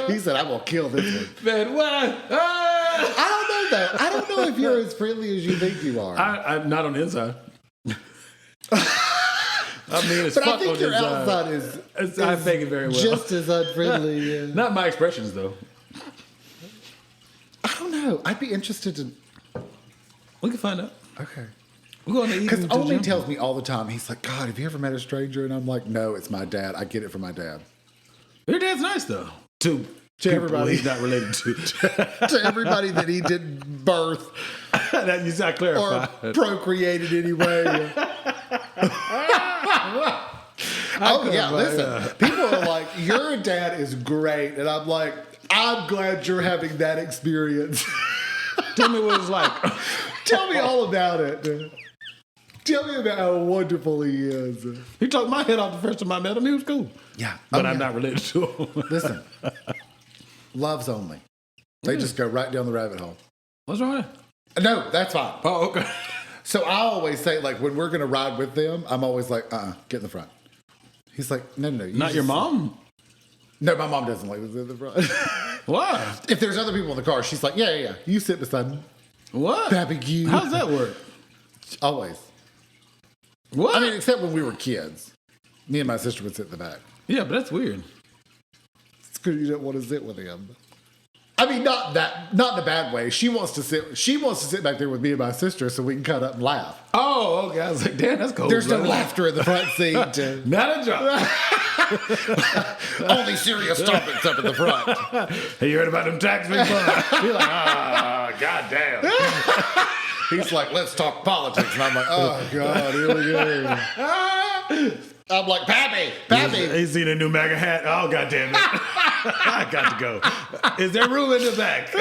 He said, "I'm gonna kill this one." Man, what? I don't know though. I don't know if you're as friendly as you think you are. I'm not on the inside. I mean, it's but fuck I think on your the inside. outside is I fake it very well. just as unfriendly. Yeah. Not my expressions, though. I don't know. I'd be interested to. We can find out. Okay. We're going to eat. Because Omi tells me all the time, he's like, "God, have you ever met a stranger?" And I'm like, "No, it's my dad. I get it from my dad." Your dad's nice, though. To everybody. he's not related to. To everybody that he didn't birth That you not clarify. or procreated anyway. Oh yeah, listen. People are like, "Your dad is great," and I'm like, "I'm glad you're having that experience." Tell me what it's like. Tell me all about it. Tell me about how wonderful he is. He talked my head off the first time I met him. He was cool. Yeah, But I'm not related to him. Listen, love's only. They just go right down the rabbit hole. What's wrong with that? No, that's fine. Oh, okay. So I always say, like, when we're going to ride with them, I'm always like, get in the front. He's like, no. You Not your just- mom? No, my mom doesn't like to sit in the front. Why? If there's other people in the car, she's like, yeah. You sit beside me. What? Barbecue. How's that work? Always. What? I mean, except when we were kids. Me and my sister would sit in the back. yeah, but that's weird. It's because you don't want to sit with him. I mean, not in a bad way. She wants to sit back there with me and my sister so we can cut up and laugh. Oh, okay. I was like, damn, that's cool. There's no brother. laughter in the front seat. Not a joke. Only serious topics up in the front. Hey, you heard about them tax refunds? You're like, goddamn. He's like, let's talk politics. And I'm like, oh, God, here we go. I'm like, Pappy. He's seen a new MAGA hat. Oh, goddamn it. I got to go. Is there room in the back?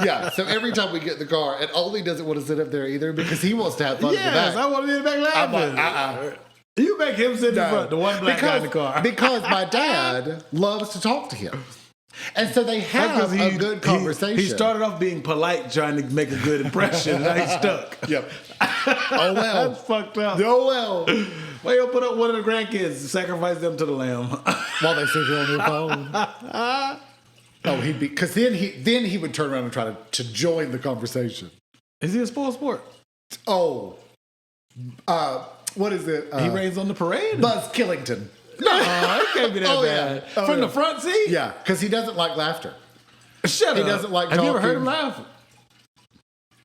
Yeah, so every time we get in the car, and Ollie doesn't want to sit up there either because he wants to have fun in the back. I want to be in the back laughing. I'm like, You make him sit in the front, the one black guy in the car. Because my dad loves to talk to him. And so they have a good conversation. He started off being polite, trying to make a good impression, and now he's stuck. Yep. Oh, well. That's fucked up. Oh, well. Why you don't put up one of the grandkids, sacrifice them to the lamb? While they sit here on their phone. Oh, he'd be, because then he would turn around and try to join the conversation. Is he a spoiled sport? Oh, what is it? He reigns on the parade? Buzz Killington. No, it can't be that bad. Yeah. From the front seat? Yeah, because he doesn't like laughter. Shut up. He doesn't like Have talking. you ever heard him laugh?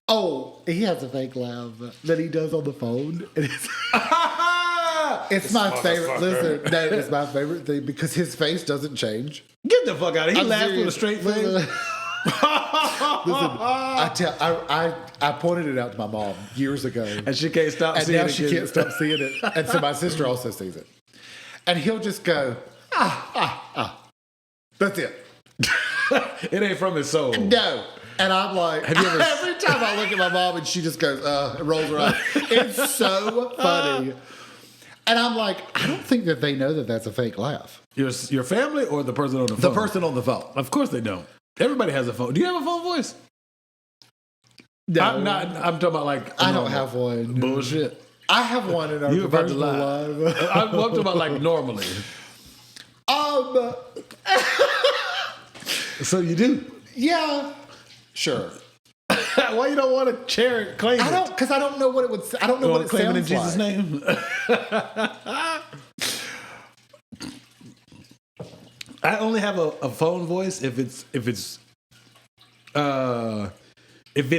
Oh, he has a fake laugh that he does on the phone. It's my favorite. Listen, no, it's my favorite thing because his face doesn't change. Get the fuck out of here. He I'm laughs serious. with a straight face. Listen, I pointed it out to my mom years ago. And she can't stop And seeing it. now she can't stop seeing it. And so my sister also sees it. And he'll just go, That's it. It ain't from his soul. No. And I'm like, Have you ever... every time I look at my mom and she just goes, and rolls her eyes. It's so funny. And I'm like, I don't think that they know that that's a fake laugh. Your family or the person on the phone? The person on the phone. Of course they don't. Everybody has a phone. Do you have a phone voice? No. I'm talking about like... I don't have one. Bullshit. I have one in our You about to professional lie. life. I'm talking about like normally. So you do? Yeah. Sure. Why you don't want to share it, claim I it? don't, because I don't know what it would. I don't know You what want it to claim it in sounds Jesus' like. name? I only have a phone voice if it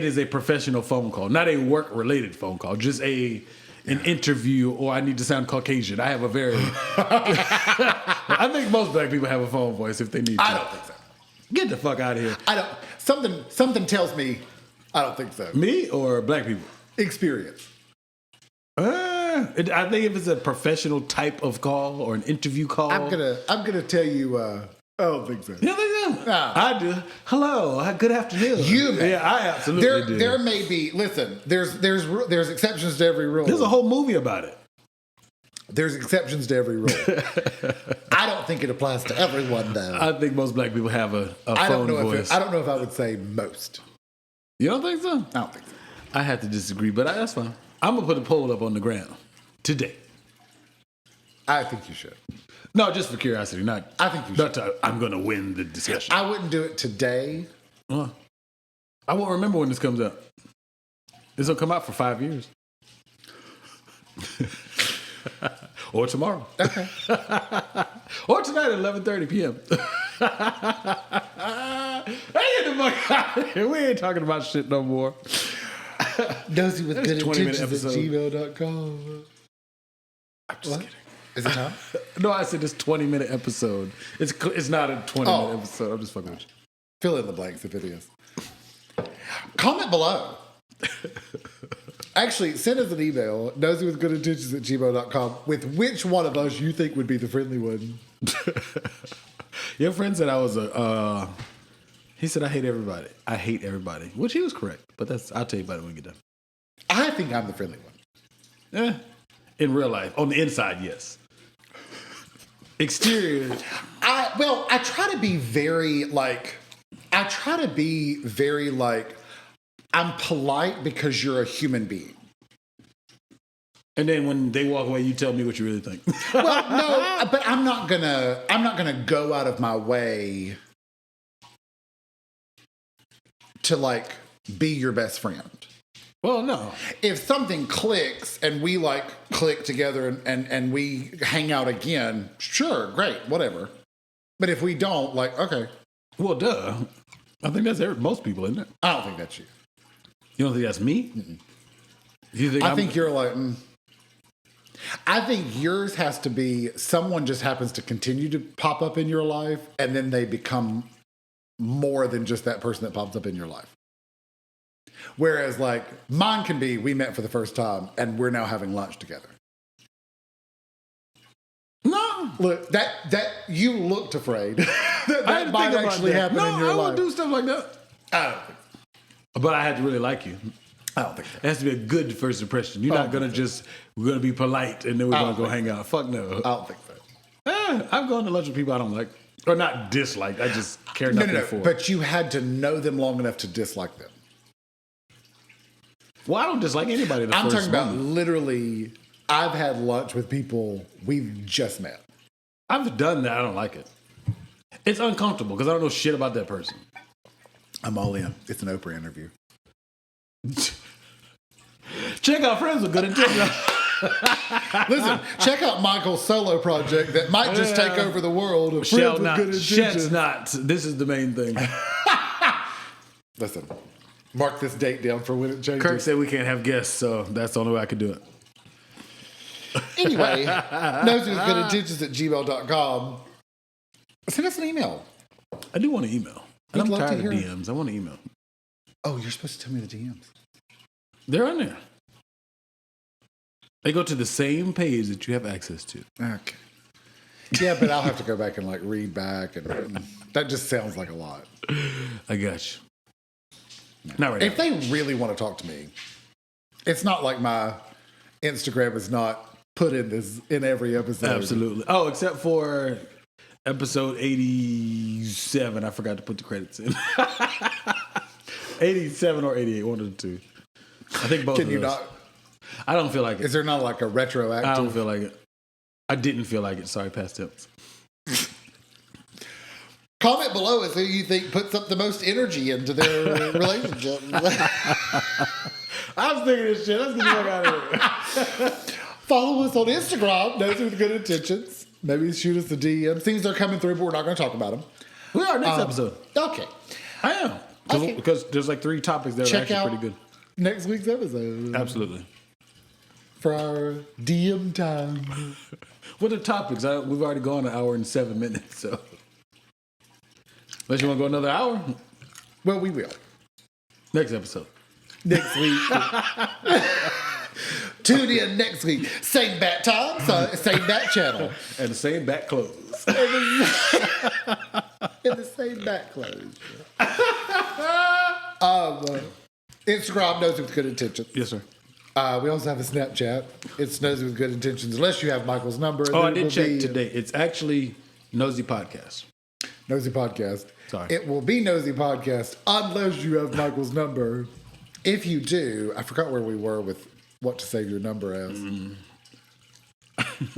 is a professional phone call, not a work related phone call, just an interview, or I need to sound Caucasian. I have a very I think most black people have a phone voice if they need to. I don't think so. Get the fuck out of here. I don't. Something tells me I don't think so. Me or black people? Experience. I think if it's a professional type of call or an interview call. I'm gonna tell you. I don't think so. You don't think so? No. I do. Hello. Good afternoon. You may. Yeah, I absolutely do. There may be. Listen. There's exceptions to every rule. There's a whole movie about it. There's exceptions to every rule. I don't think it applies to everyone though. I think most black people have a phone voice. I don't know if I would say most. You don't think so? I don't think so. I have to disagree, but that's fine. I'm gonna put a poll up on the ground today. I think you should. No, just for curiosity, not. I think you not to, I'm gonna win the discussion. I wouldn't do it today. I won't remember when this comes out. This will come out for 5 years. Or tomorrow. Okay. Or tonight at 11:30 p.m. Hey, get the fuck out of here. We ain't talking about shit no more. Nosey with good 20-minute intentions at episode. gmail.com. I'm just kidding. Is it time? No, I said this 20-minute episode. It's not a 20-minute episode. I'm just fucking with you. Fill in the blanks if it is. Comment below. Actually, send us an email, noseywithgoodintentions at gmail.com, with which one of us you think would be the friendly one. Your friend said I was he said I hate everybody. I hate everybody, which he was correct. But I'll tell you about it when we get done. I think I'm the friendly one. In real life, on the inside, yes. Exterior. I try to be very I'm polite because you're a human being. And then when they walk away, you tell me what you really think. Well, no, but I'm not gonna go out of my way to be your best friend. Well, no. If something clicks and we click together and we hang out again, sure, great, whatever. But if we don't, okay. Well, duh. I think that's most people, isn't it? I don't think that's you. You don't think that's me? Mm-mm. You think I think you're I think yours has to be someone just happens to continue to pop up in your life and then they become more than just that person that pops up in your life. Whereas mine can be we met for the first time and we're now having lunch together. Look, that you looked afraid that I didn't might think about actually that. happen No, in your I life. would do stuff like that. But I had to really like you. I don't think so. It has to be a good first impression. You're not gonna we're gonna be polite and then we're gonna go hang out. Fuck no. I don't think so. I've gone to lunch with people I don't like. Or not dislike. I just care nothing for. But you had to know them long enough to dislike them. Well, I don't dislike anybody. I'm talking about literally, I've had lunch with people we've just met. I've done that. I don't like it. It's uncomfortable because I don't know shit about that person. I'm all in. It's an Oprah interview. Check out Friends with Good Intentions. Listen, check out Michael's solo project that might just take over the world of Friends with Good Intentions. Sheds not. This is the main thing. Listen, mark this date down for when it changes. Kirk said we can't have guests, so that's the only way I could do it. Anyway, nosywithgoodintentions@gmail.com. Send us an email. I do want to email. And We'd I'm love to tired of hear- DMs. I want to email. Oh, you're supposed to tell me the DMs. They're on there. They go to the same page that you have access to. Okay. Yeah, but I'll have to go back and like read back, and that just sounds like a lot. I got you. Not right If they really want to talk to me, it's not like my Instagram is not put in this in every episode. Absolutely. Oh, except for episode 87. I forgot to put the credits in. 87 or 88, one of the two. I think both Can of you those. not? I don't feel like it. Is there not like a retroactive? I don't feel like it. I didn't feel like it. Sorry, past tense. Comment below as who you think puts up the most energy into their relationship. I was thinking this shit. Let's get the fuck out of here. Follow us on Instagram, Nosey with Good Intentions. Maybe shoot us a DM. Things are coming through, but we're not going to talk about them. We are next episode. Okay. I am. Okay. Because there's like 3 topics that are Check actually out pretty good. next week's episode Absolutely. for our DM time. What are the topics? We've already gone an hour and 7 minutes, so. Unless you want to go another hour? Well, we will. Next episode. Next week. Tune in next week. Same bat time, so same bat channel. And the same back clothes. In the same bat clothes. Instagram, Nosey with Good Intentions. Yes, sir. We also have a Snapchat. It's Nosey with Good Intentions, unless you have Michael's number. Oh, I then it did will check be today. It's actually Nosey Podcast. Nosey Podcast. Sorry. It will be Nosey Podcast unless you have Michael's number. If you do, I forgot where we were with what to save your number as.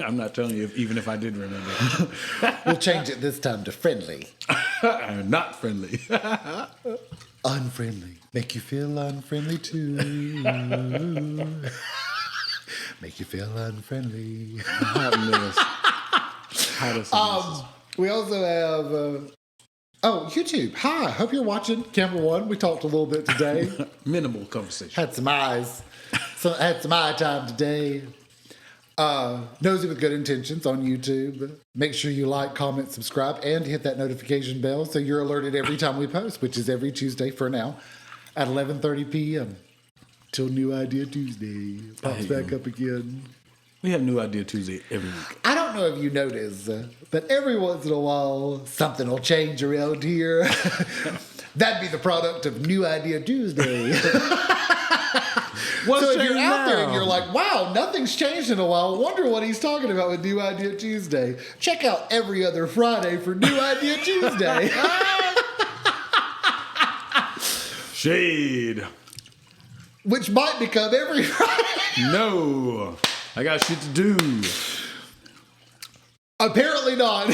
I'm not telling you, even if I did remember. We'll change it this time to friendly. I'm not friendly. Unfriendly. Make you feel unfriendly too. Make you feel unfriendly. Hotness. We also have YouTube. Hi, hope you're watching Camera One. We talked a little bit today. Minimal conversation. Had some eyes. Had some eye time today. Nosey with Good Intentions on YouTube. Make sure you like, comment, subscribe, and hit that notification bell so you're alerted every time we post, which is every Tuesday for now at 11:30 p.m. till New Idea Tuesday pops back up again. We have New Idea Tuesday every week. I don't know if you notice, but every once in a while something will change around here. That'd be the product of New Idea Tuesday. What's So if you're out there and now? you're like, wow, nothing's changed in a while, wonder what he's talking about with New Idea Tuesday. Check out every other Friday for New Idea Tuesday. Shade. Which might become every Friday. No. I got shit to do. Apparently not.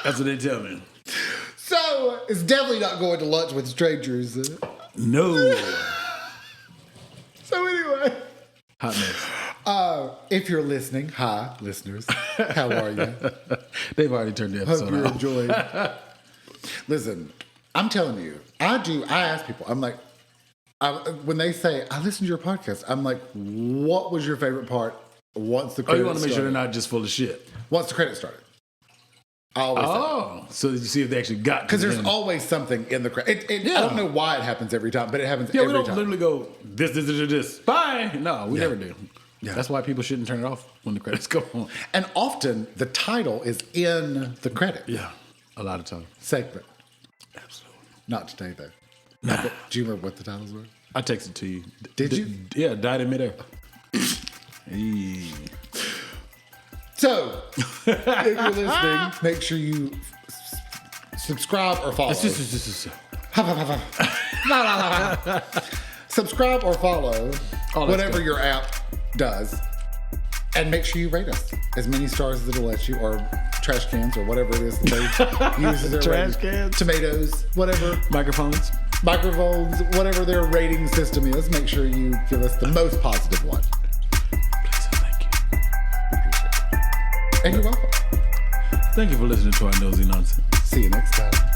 That's what they tell me. So it's definitely not going to lunch with strangers. No. So anyway. Hot mess. If you're listening, hi, listeners. How are you? They've already turned the Hope episode you're off. enjoying. Listen, I'm telling you, I ask people, I'm like, when they say, I listen to your podcast, I'm like, what was your favorite part once the Oh, credits you want to make sure started? they're not just full of shit. Once the credits started. I always say. Oh. So did you see if they actually got to Because the there's end? always something in the credits. I Yeah. don't know why it happens every time, but it happens Yeah, we every don't time. literally go, this. Bye. No, we never do. Yeah. That's why people shouldn't turn it off when the credits go on. And often the title is in the credit Yeah, a lot of times. segment. Absolutely. Not today, though. Nah. Do you remember what the titles were? I texted to you. Did you? Yeah, died in midair. Hey. So, if you're listening, make sure you subscribe or follow. Subscribe or follow whatever your app does. And make sure you rate us. As many stars as it'll let you, or trash cans, or whatever it is that they use as their Trash rating. cans. Tomatoes, whatever. Microphones. Microphones, whatever their rating system is. Make sure you give us the most positive one. Please and thank you. We appreciate it. And you're welcome. Thank you for listening to our nosy nonsense. See you next time.